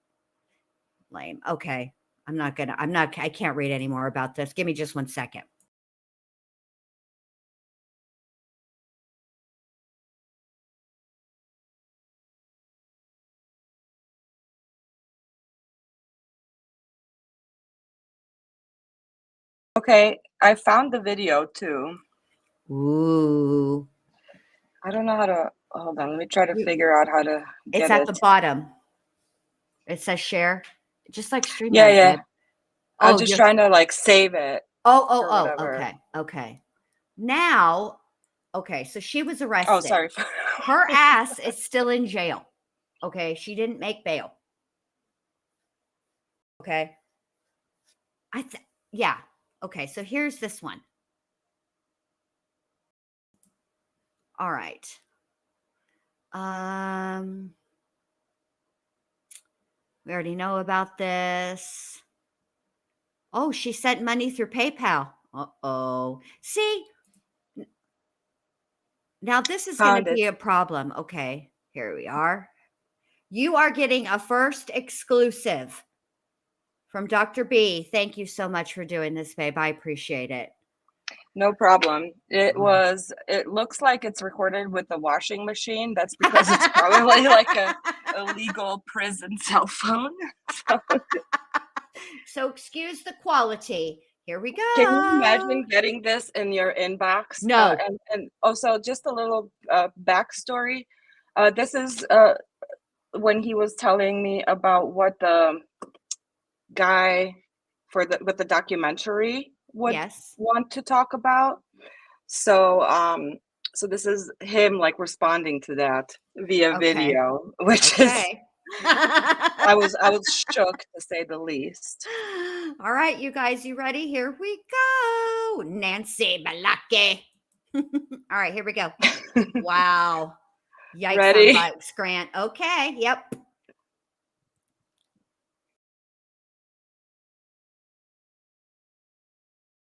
Lame. Okay. I can't read any more about this. Give me just 1 second. Okay, I found the video too. Ooh. I don't know how to, hold on, let me try to figure out how to It's get at it. the bottom. It says share, just like StreamYard. Yeah. I'm Oh, just trying to like save it. Okay. Now, okay, so she was arrested. Oh, sorry. Her ass is still in jail. Okay, she didn't make bail. Okay. Yeah. Okay, so here's this one. All right. We already know about this. Oh, she sent money through PayPal. Uh-oh. See, now this is going to be a problem. Okay, here we are. You are getting a first exclusive from Dr. B. Thank you so much for doing this, babe. I appreciate it. No problem. It looks like it's recorded with a washing machine. That's because it's probably like a illegal prison cell phone. So excuse the quality. Here we go. Can you imagine getting this in your inbox? No. And also just a little backstory. This is when he was telling me about what the guy with the documentary would want to talk about. So so this is him like responding to that via video, which is I was shook to say the least. All right, you guys, you ready? Here we go. Nancy Balake. All right, here we go. Wow. Yikes Ready? on bikes, Grant. Okay, yep.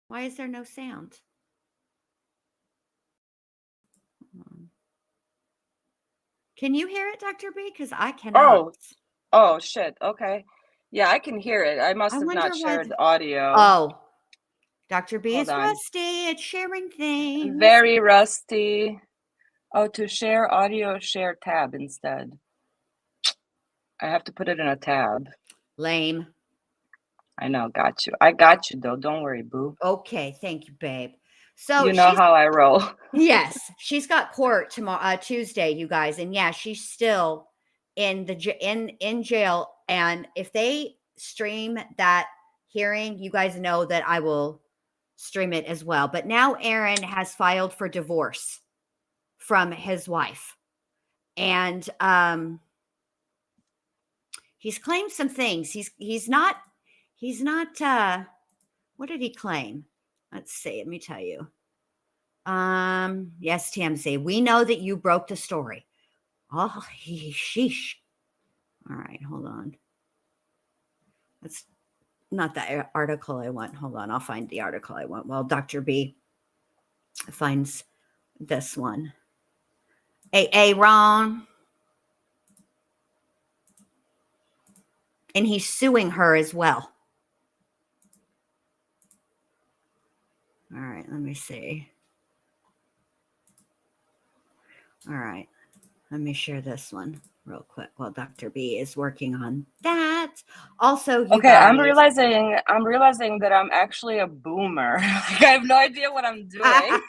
Why is there no sound? Can you hear it, Dr. B? Because I cannot. Oh, shit. Okay. Yeah, I can hear it. I must have not shared audio. Oh, Dr. B is rusty at sharing things. Very rusty. Oh, to share audio, share tab instead. I have to put it in a tab. Lame. I know. Got you. I got you, though. Don't worry, boo. Okay. Thank you, babe. So you know how I roll. Yes. She's got court tomorrow, Tuesday, you guys. And yeah, she's still in jail. And if they stream that hearing, you guys know that I will stream it as well. But now Aaron has filed for divorce from his wife. And he's claimed some things. He's not what did he claim? Let's see, let me tell you. Yes, TMC, we know that you broke the story. Oh, sheesh. All right, hold on. That's not the article I want. Hold on, I'll find the article I want. Well, Dr. B. finds this one. Aaron. And he's suing her as well. All right, let me see. All right, let me share this one real quick while Dr. B is working on that. Also, you Okay, guys. I'm realizing that I'm actually a boomer. Like, I have no idea what I'm doing.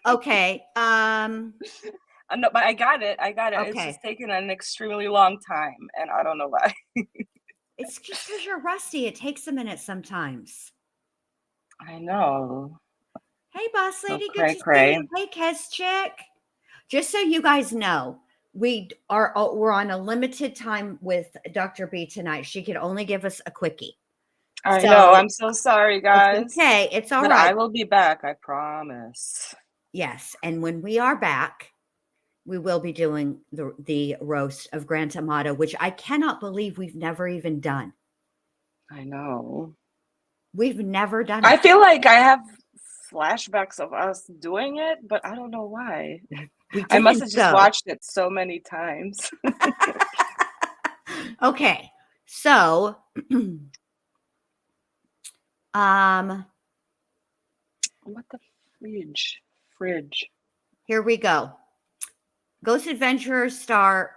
Okay. No, but I got it. Okay. It's just taken an extremely long time, and I don't know why. It's just because you're rusty. It takes a minute sometimes. I know. Hey, boss lady, good to see Cray. you. Hey, Kes chick. Just so you guys know, we're on a limited time with Dr. B tonight. She could only give us a quickie. I know. I'm so sorry, guys. It's okay. It's all but right. I will be back. I promise. Yes, and when we are back, we will be doing the roast of Grant Amato, which I cannot believe we've never even done. I know. We've never done it. I feel like I have flashbacks of us doing it, but I don't know why. I must have just watched it so many times. Okay, so what the fridge? Here we go. Ghost Adventurer star.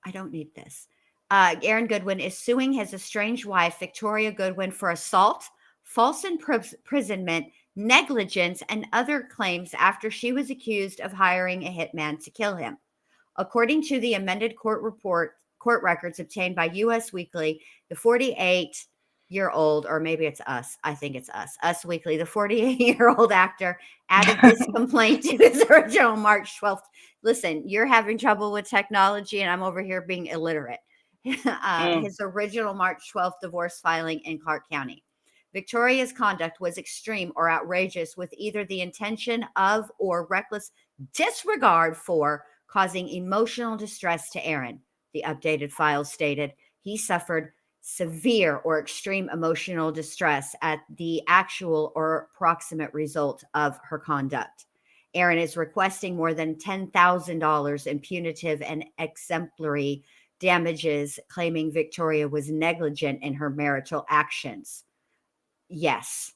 I don't need this. Aaron Goodwin is suing his estranged wife, Victoria Goodwin, for assault, false imprisonment, negligence, and other claims after she was accused of hiring a hitman to kill him. According to the amended court records obtained by U.S. Weekly, the 48-year-old, or maybe it's Us, I think it's Us Weekly, the 48-year-old actor added this complaint to his original March 12th. Listen, you're having trouble with technology, and I'm over here being illiterate. His original March 12th divorce filing in Clark County. Victoria's conduct was extreme or outrageous with either the intention of or reckless disregard for causing emotional distress to Aaron. The updated file stated he suffered severe or extreme emotional distress at the actual or approximate result of her conduct. Aaron is requesting more than $10,000 in punitive and exemplary damages, claiming Victoria was negligent in her marital actions. Yes.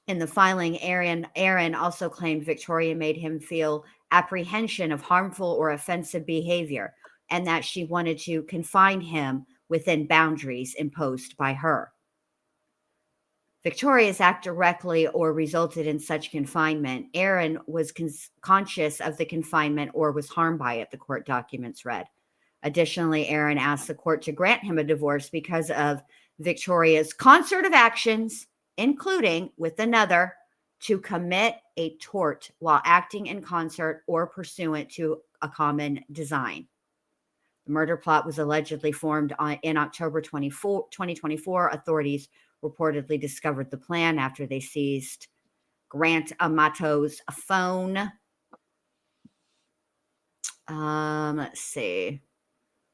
In the filing, Aaron also claimed Victoria made him feel apprehension of harmful or offensive behavior and that she wanted to confine him within boundaries imposed by her. Victoria's act directly or resulted in such confinement. Aaron was conscious of the confinement or was harmed by it, the court documents read. Additionally, Aaron asked the court to grant him a divorce because of Victoria's concert of actions, including with another, to commit a tort while acting in concert or pursuant to a common design. The murder plot was allegedly formed in October 2024. Authorities reportedly discovered the plan after they seized Grant Amato's phone. Let's see.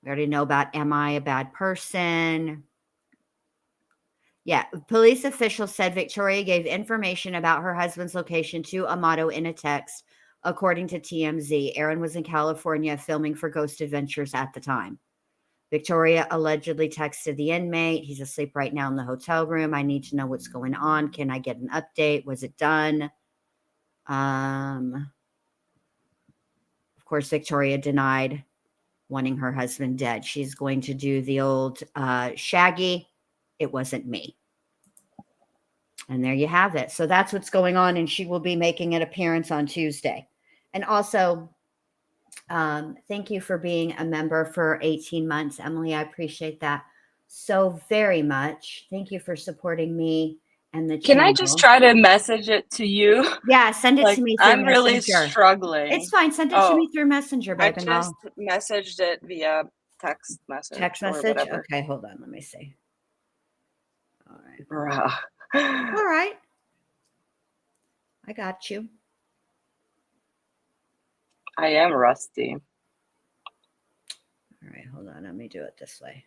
We already know about Am I a Bad Person? Yeah, police officials said Victoria gave information about her husband's location to Amato in a text. According to TMZ, Aaron was in California filming for Ghost Adventures at the time. Victoria allegedly texted the inmate, he's asleep right now in the hotel room. I need to know what's going on. Can I get an update? Was it done? Of course, Victoria denied wanting her husband dead. She's going to do the old Shaggy, it wasn't me. And there you have it. So that's what's going on. And she will be making an appearance on Tuesday. And also, thank you for being a member for 18 months, Emily. I appreciate that so very much. Thank you for supporting me and the channel. Can I just try to message it to you? Yeah, send it to me through I'm Messenger. really struggling. It's fine. Send it to me through Messenger, babe. I just messaged it via text message. Text message? Okay, hold on. Let me see. All right. Bruh. All right. I got you. I am rusty. All right, hold on. Let me do it this way.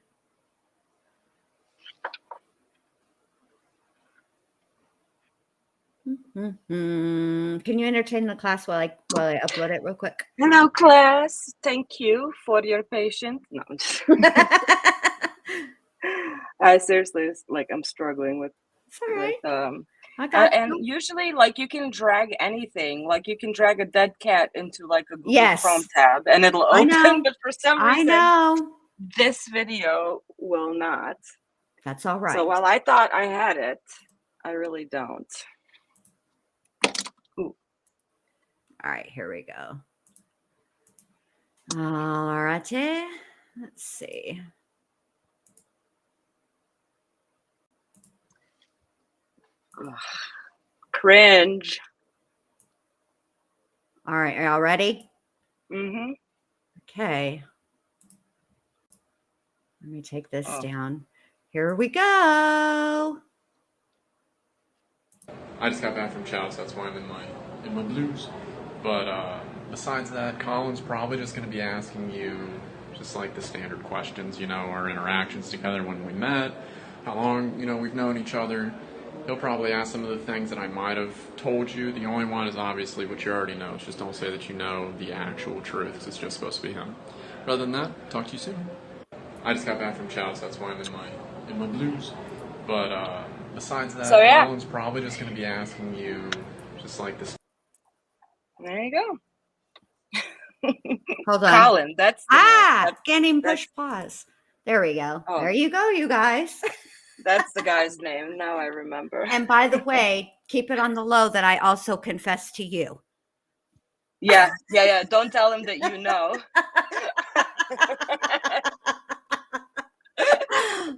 Can you entertain the class while I upload it real quick? Hello, class. Thank you for your patience. No, I'm just I seriously, like, I'm struggling with It's all right. I got and you. usually, like, you can drag anything. Like, you can drag a dead cat into, like, a Google Chrome Yes, tab, and it'll I open, know. but for some I reason, know. this video will not. That's all So right. while I thought I had it, I really don't. Ooh. All right, here we go. All righty. Let's see. Ugh. Cringe. All right, are y'all ready? Mm-hmm. Okay. Let me take this Oh. down. Here we go. I just got back from chow, so that's why I'm in my blues. But besides that, Colin's probably just going to be asking you just like the standard questions, our interactions together when we met, how long, we've known each other. He'll probably ask some of the things that I might have told you. The only one is obviously what you already know. It's just don't say that you know the actual truth, 'cause it's just supposed to be him. But other than that, talk to you soon. I just got back from chow, so that's why I'm in my blues. But besides that, So, yeah. Colin's probably just going to be asking you just like this. There you go. Hold on. Colin, that's the name. Can't even push pause. There we go. Oh. There you go, you guys. That's the guy's name. Now I remember. And by the way, keep it on the low that I also confess to you. Yeah. Don't tell him that you know.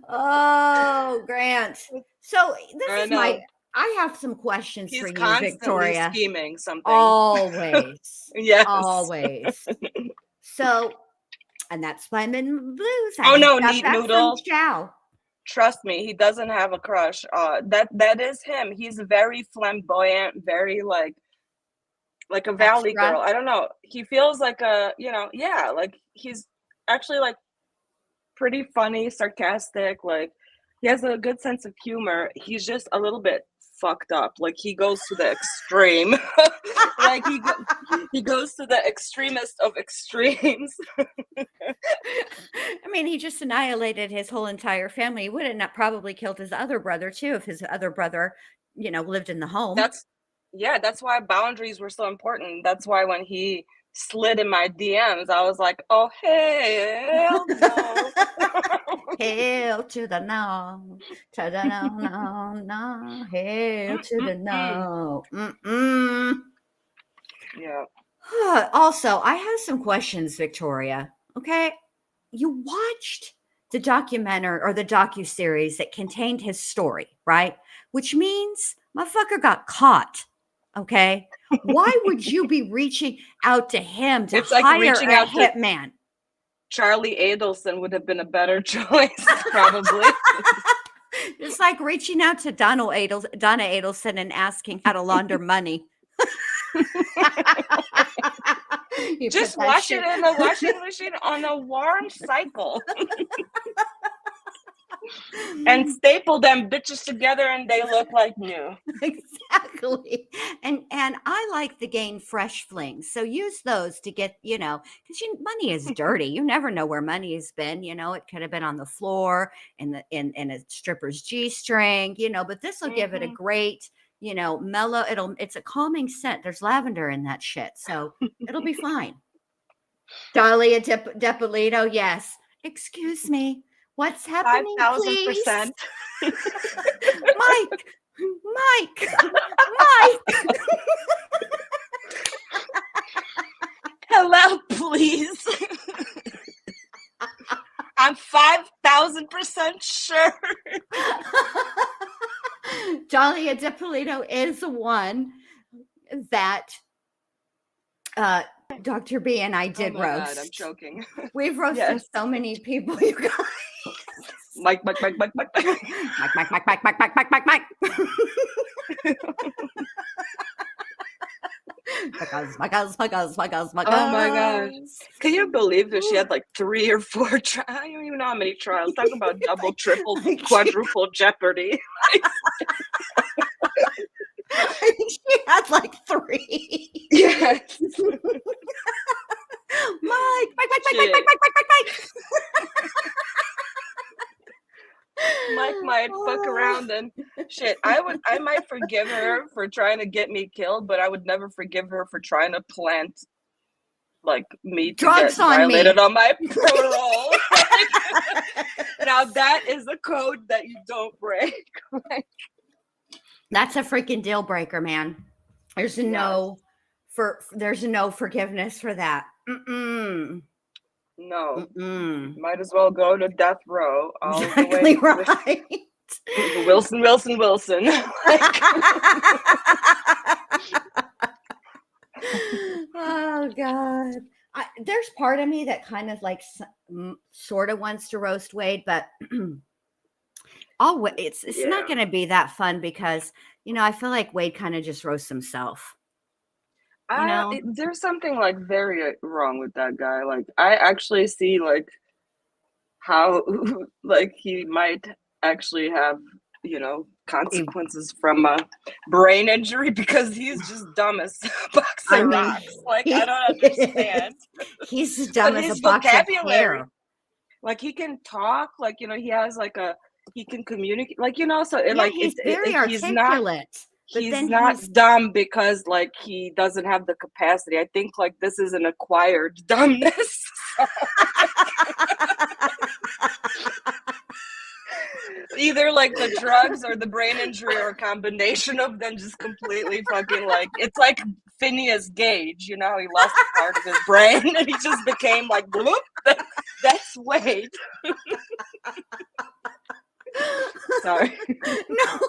Oh, Grant. So this is know. I have some questions He's for you, constantly Victoria. scheming something. Always. Yes. Always. So, and that's why I'm in blues. Oh, no, got neat back noodle. from chow. Trust me, he doesn't have a crush. That is him. He's very flamboyant, very like a valley Extra. girl. I don't know. He feels like like he's actually like pretty funny, sarcastic, like he has a good sense of humor. He's just a little bit fucked up. Like he goes to the extreme. Like he goes to the extremist of extremes. I mean, he just annihilated his whole entire family. He would have not probably killed his other brother too if his other brother, lived in the home. That's why boundaries were so important. That's why when he slid in my DMs, I was like, oh hell no. Hell to the no, to the no, hell to the no. Yeah. Also, I have some questions, Victoria. Okay, you watched the documentary or the docuseries that contained his story, right? Which means motherfucker got caught. Okay, why would you be reaching out to him to It's like hire reaching a out to hitman? Charlie Adelson would have been a better choice, probably. It's like reaching out to Donna Adelson and asking how to launder money. Just wash it in the washing machine on a warm cycle. And staple them bitches together and they look like new. Exactly. And I like the Gain Fresh Flings. So use those to get, because money is dirty. You never know where money has been. It could have been on the floor in a stripper's G-string, but this will give it a great, mellow. It's a calming scent. There's lavender in that shit. So it'll be fine. Dahlia Depolito, yes. Excuse me. What's happening, 5,000%. Mike. Hello, please. I'm 5,000% sure. Dahlia Depolito is the one that Dr. B and I did roast. God, I'm choking. We've roasted so many people, you guys. Mike. Mike. Oh my gosh. Can you believe that she had like 3 or 4 trials? I don't even know how many trials. Talk about double, triple, quadruple jeopardy. I think she had like 3. Yes. Mike. Mike might fuck around and shit. I might forgive her for trying to get me killed, but I would never forgive her for trying to plant like me to Drugs get on me. violated on my parole. Now that is a code that you don't break. That's a freaking deal breaker, man. There's no forgiveness for that. No. Mm-mm. Might as well go to death row all Exactly the way. right. Wilson. Oh God. There's part of me that kind of like sort of wants to roast Wade, but it's not going to be that fun because, I feel like Wade kind of just roasts himself. There's something like very wrong with that guy. Like I actually see like how like he might actually have, consequences from a brain injury because he's just dumb as a box of rocks. Like I don't understand. He's dumb as his a box vocabulary, of hair. like he can talk, like he has like he can communicate, like so he's very articulate. He's not dumb because like he doesn't have the capacity. I think like this is an acquired dumbness. Either like the drugs or the brain injury or a combination of them, just completely fucking like it's like Phineas Gage, he lost a part of his brain and he just became like bloop. That's Wade. Sorry. No,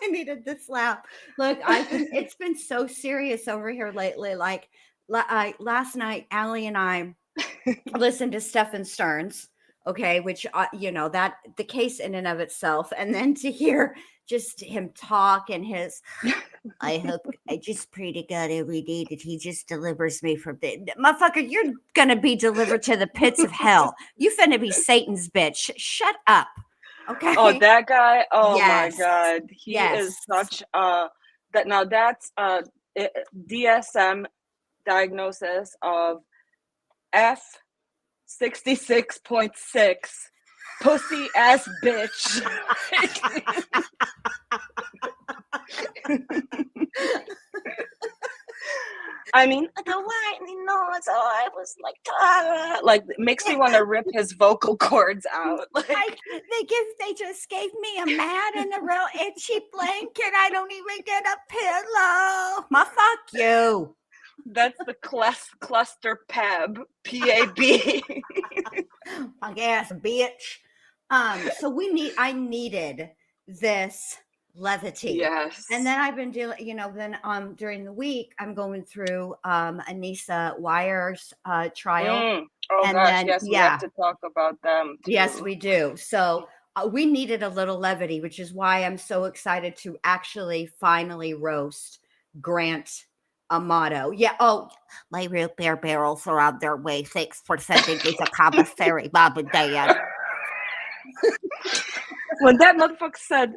I needed this laugh. Look, it's been so serious over here lately. Like last night, Allie and I listened to Stephen Stearns. Okay, which that the case in and of itself, and then to hear just him talk and his, I hope I just pray to God every day that he just delivers me from the motherfucker. You're gonna be delivered to the pits of hell. You finna be Satan's bitch. Shut up. Okay. Oh, that guy. Oh Yes. my God, he is such that. Now that's DSM diagnosis of F66.6 pussy ass bitch. I mean, the whiny nose. Oh, I was like, makes me want to rip his vocal cords out. Like they just gave me a mat and a real itchy blanket. I don't even get a pillow. Fuck you. That's the cluster PAB. PAB. Punk ass bitch. So I needed this levity. Yes. And then I've been dealing, during the week I'm going through Anissa Wire's trial. Oh and gosh, then, yes, we have to talk about them too. Yes, we do. So we needed a little levity, which is why I'm so excited to actually finally roast Grant Amato. Yeah. Oh, my root beer barrels are on their way. 6% is a commissary, Bob and Dad. When that motherfucker said,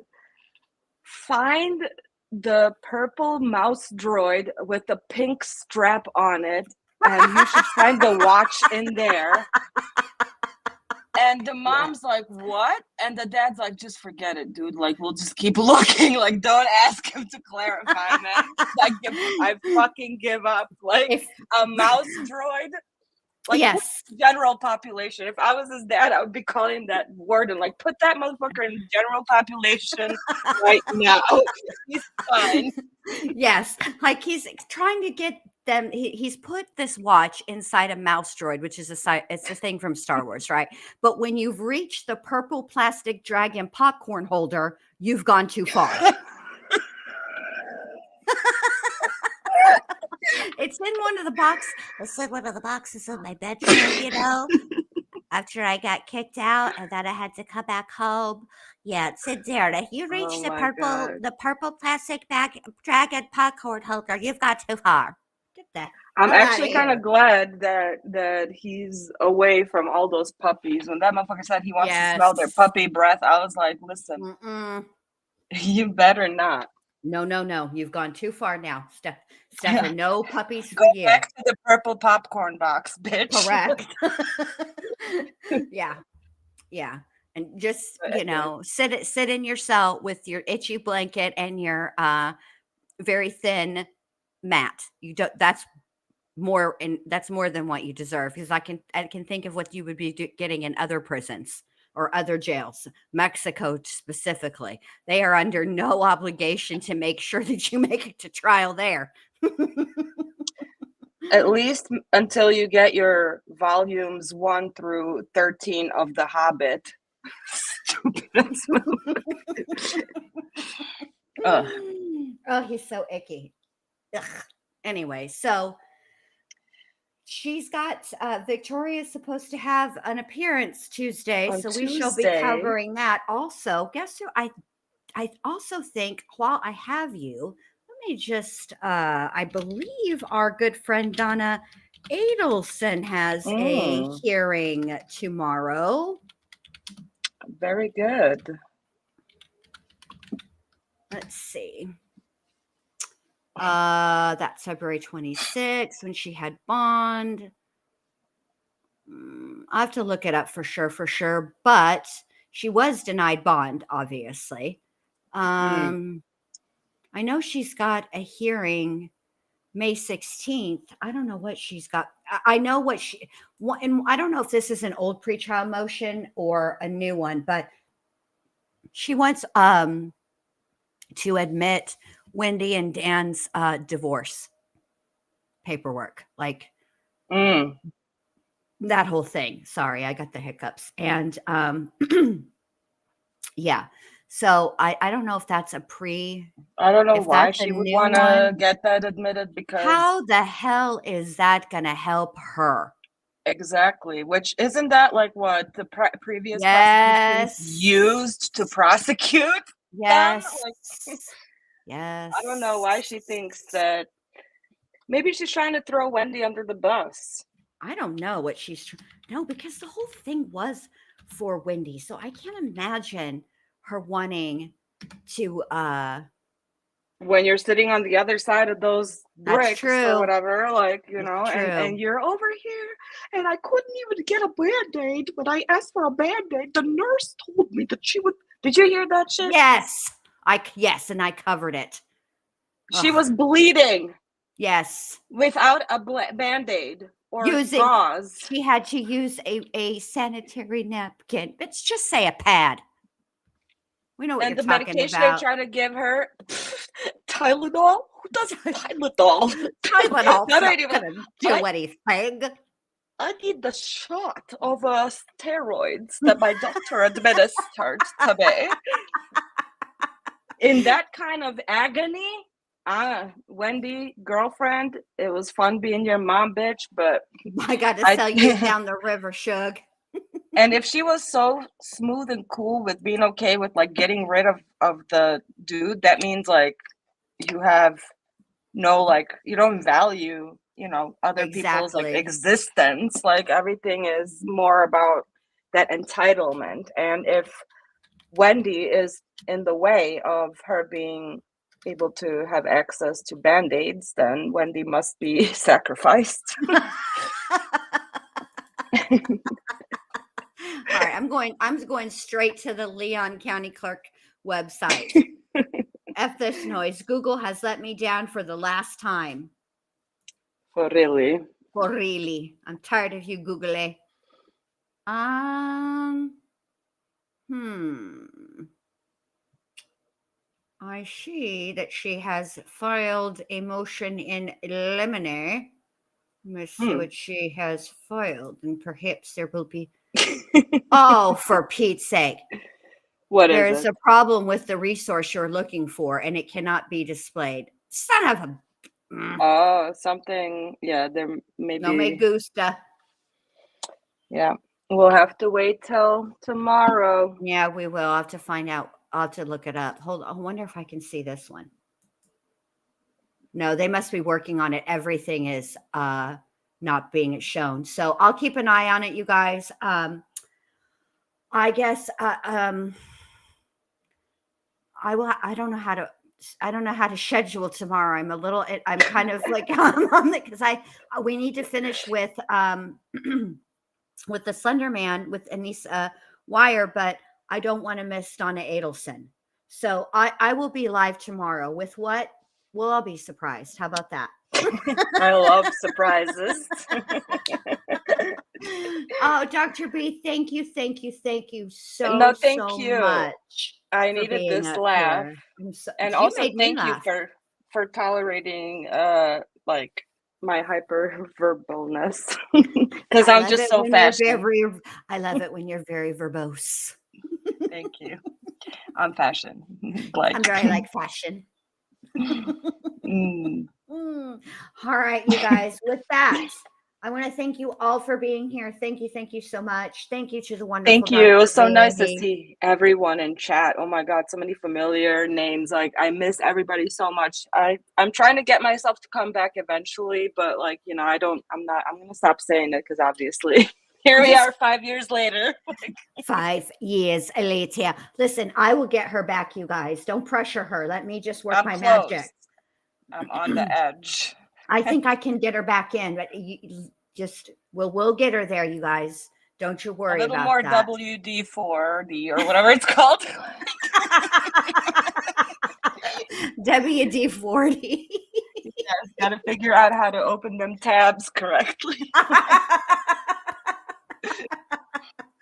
find the purple mouse droid with the pink strap on it, and you should find the watch in there. And the mom's like, what? And the dad's like, just forget it, dude. Like, we'll just keep looking. Like, don't ask him to clarify, man. Like, I fucking give up. Like, a mouse droid? Like, yes. General population. If I was his dad, I would be calling that word and like, put that motherfucker in general population right now. He's fine. Yes. Like, he's trying to get them. He's put this watch inside a mouse droid, which is it's a thing from Star Wars, right? But when you've reached the purple plastic dragon popcorn holder, you've gone too far. It's in one of the boxes. It's in one of the boxes in my bedroom, after I got kicked out and then I had to come back home. Yeah, it's in there. If you reach the purple plastic dragon popcorn holder, you've got too far. Get that. I'm actually kind of glad that he's away from all those puppies. When that motherfucker said he wants to smell their puppy breath, I was like, listen, you better not. No. You've gone too far now, Stefan. No puppies Go for you. back to the purple popcorn box, bitch. Correct. Yeah. And just, sit in your cell with your itchy blanket and your very thin mat. You don't that's that's more than what you deserve, because I can think of what you would be getting in other prisons or other jails, Mexico specifically. They are under no obligation to make sure that you make it to trial there. At least until you get your volumes 1 through 13 of The Hobbit. Stupid ass movie. Ugh. Oh, he's so icky. Ugh. Anyway, so she's got Victoria's supposed to have an appearance Tuesday, On so we shall be Tuesday. covering that. Also, guess who I also think, while I have you, let me just I believe our good friend Donna Adelson has a hearing tomorrow. Very good. Let's see. That's February 26th when she had bond. I have to look it up for sure, but she was denied bond, obviously. I know she's got a hearing May 16th. I don't know what she's got. I know and I don't know if this is an old pretrial motion or a new one, but she wants to admit Wendy and Dan's divorce paperwork, like that whole thing. Sorry, I got the hiccups. And yeah. So I don't know if that's a I don't know if why that's a she would new want to one. get that admitted, because How the hell is that going to help her? exactly. Which isn't that like what the previous Yes. prosecutions used to prosecute Yes. them? Like, Yes. I don't know why she thinks that. Maybe she's trying to throw Wendy under the bus. I don't know what she's no, because the whole thing was for Wendy. So I can't imagine her wanting to when you're sitting on the other side of those bricks true. or whatever, like, It's and you're over here and I couldn't even get a Band-Aid. When I asked for a Band-Aid, the nurse told me that she would. Did you hear that shit? Yes. And I covered it. She was bleeding. Yes. Without a Band-Aid or gauze. She had to use a sanitary napkin. Let's just say a pad. We know what and you're the talking medication about. they try to give her, Tylenol. Who does Tylenol? Tylenol's That not ain't even. gonna do anything. I need the shot of steroids that my doctor administered to me. In that kind of agony, Wendy, girlfriend, it was fun being your mom, bitch, but I got to sell you down the river, Shug. And if she was so smooth and cool with being okay with like getting rid of the dude, that means like you have no, like, you don't value, other people's like existence. Like everything is more about that entitlement. And if Wendy is in the way of her being able to have access to Band-Aids, then Wendy must be sacrificed. All right, I'm going straight to the Leon County Clerk website. F this noise. Google has let me down for the last time. For really? For really. I'm tired of you, Google. I see that she has filed a motion in limine. Let's see what she has filed, and perhaps there will be. Oh, for Pete's sake. There is a problem with the resource you're looking for, and it cannot be displayed. Son of a. Oh, something. Yeah, there may be. No me gusta. Yeah, we'll have to wait till tomorrow. Yeah, we will. I'll have to find out. I'll have to look it up. Hold on. I wonder if I can see this one. No, they must be working on it. Everything is not being shown. So I'll keep an eye on it, you guys. I guess I will. I don't know how to. I don't know how to schedule tomorrow. I'm kind of like because we need to finish with with the Slender Man with Anissa Wire, but I don't want to miss Donna Adelson. So I will be live tomorrow with what? We'll all be surprised. How about that? I love surprises. Oh, Dr. B, thank you so much. I needed this laugh, and also thank you for tolerating like my hyper verbalness because I'm just so fashion. I love it when you're very verbose. Thank you. I'm fashion. I'm very like fashion. All right, you guys. With that, I want to thank you all for being here. Thank you so much. Thank you to the wonderful. Thank you. It was so nice to see everyone in chat. Oh my God, so many familiar names. Like I miss everybody so much. I'm trying to get myself to come back eventually, but like, you know, I'm gonna stop saying it because obviously here we are 5 years later. 5 years later. Listen, I will get her back, you guys. Don't pressure her. Let me just work my magic. I'm on the edge. I think I can get her back in, but we'll get her there, you guys. Don't you worry about that. A little more WD-40 or whatever it's called. WD-40. Yes, got to figure out how to open them tabs correctly.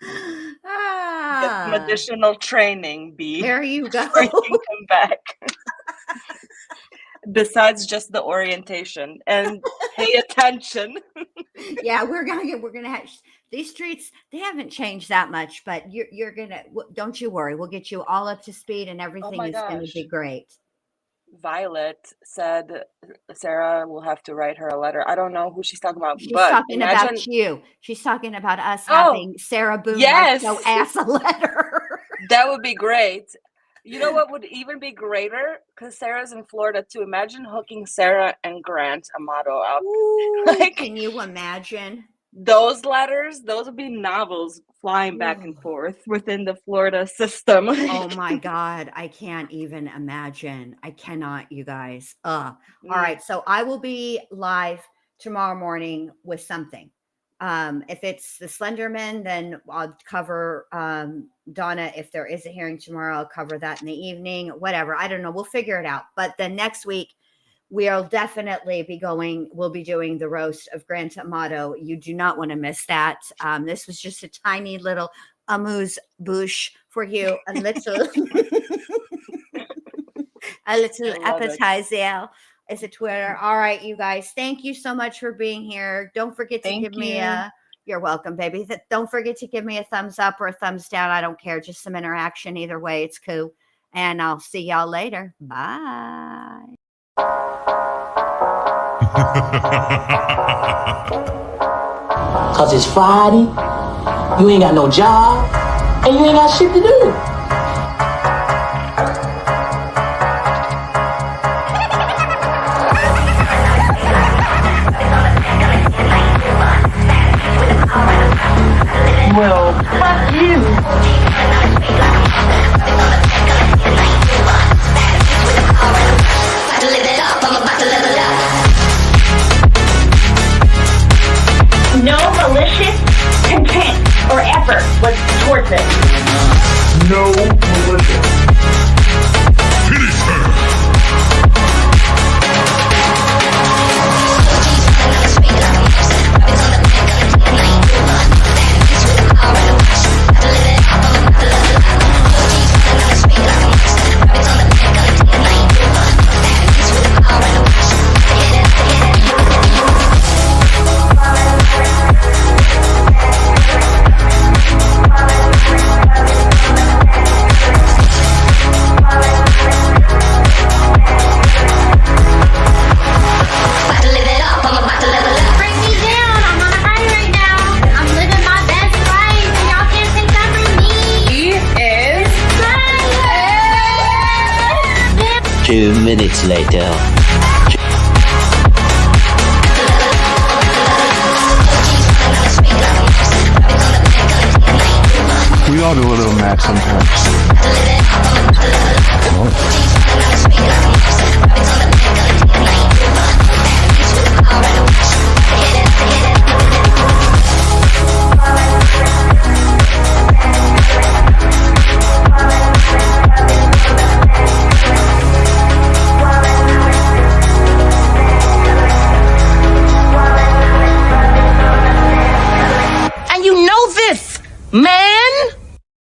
Get some additional training, B. There you go. Before you can come back. Besides just the orientation and pay attention. Yeah, we're gonna have these streets. They haven't changed that much, but you're gonna. Don't you worry. We'll get you all up to speed, and everything is going to be great. Violet said Sarah will have to write her a letter. I don't know who she's talking about. She's talking about you. She's talking about us having Sarah Boone write ass a letter. That would be great. You know what would even be greater? Because Sarah's in Florida too. Imagine hooking Sarah and Grant Amato up. Ooh, can you imagine? Those letters, those would be novels flying back and forth within the Florida system. Oh my God. I can't even imagine. I cannot, you guys. All right. So I will be live tomorrow morning with something. If it's the Slenderman, then I'll cover Donna. If there is a hearing tomorrow, I'll cover that in the evening, whatever. I don't know. We'll figure it out. But then next week, we'll definitely we'll be doing the roast of Grant Amato. You do not want to miss that. This was just a tiny little amuse bouche for you. A little appetizer. Is a Twitter. All right, you guys. Thank you so much for being here. Don't forget to give me you're welcome, baby. Don't forget to give me a thumbs up or a thumbs down. I don't care. Just some interaction. Either way, it's cool. And I'll see y'all later. Bye. Cause it's Friday, you ain't got no job, and you ain't got shit to do. Well, fuck you. No malicious intent or effort was towards it. No malicious. Finish her. Minutes later. We all do a little match sometimes. Man,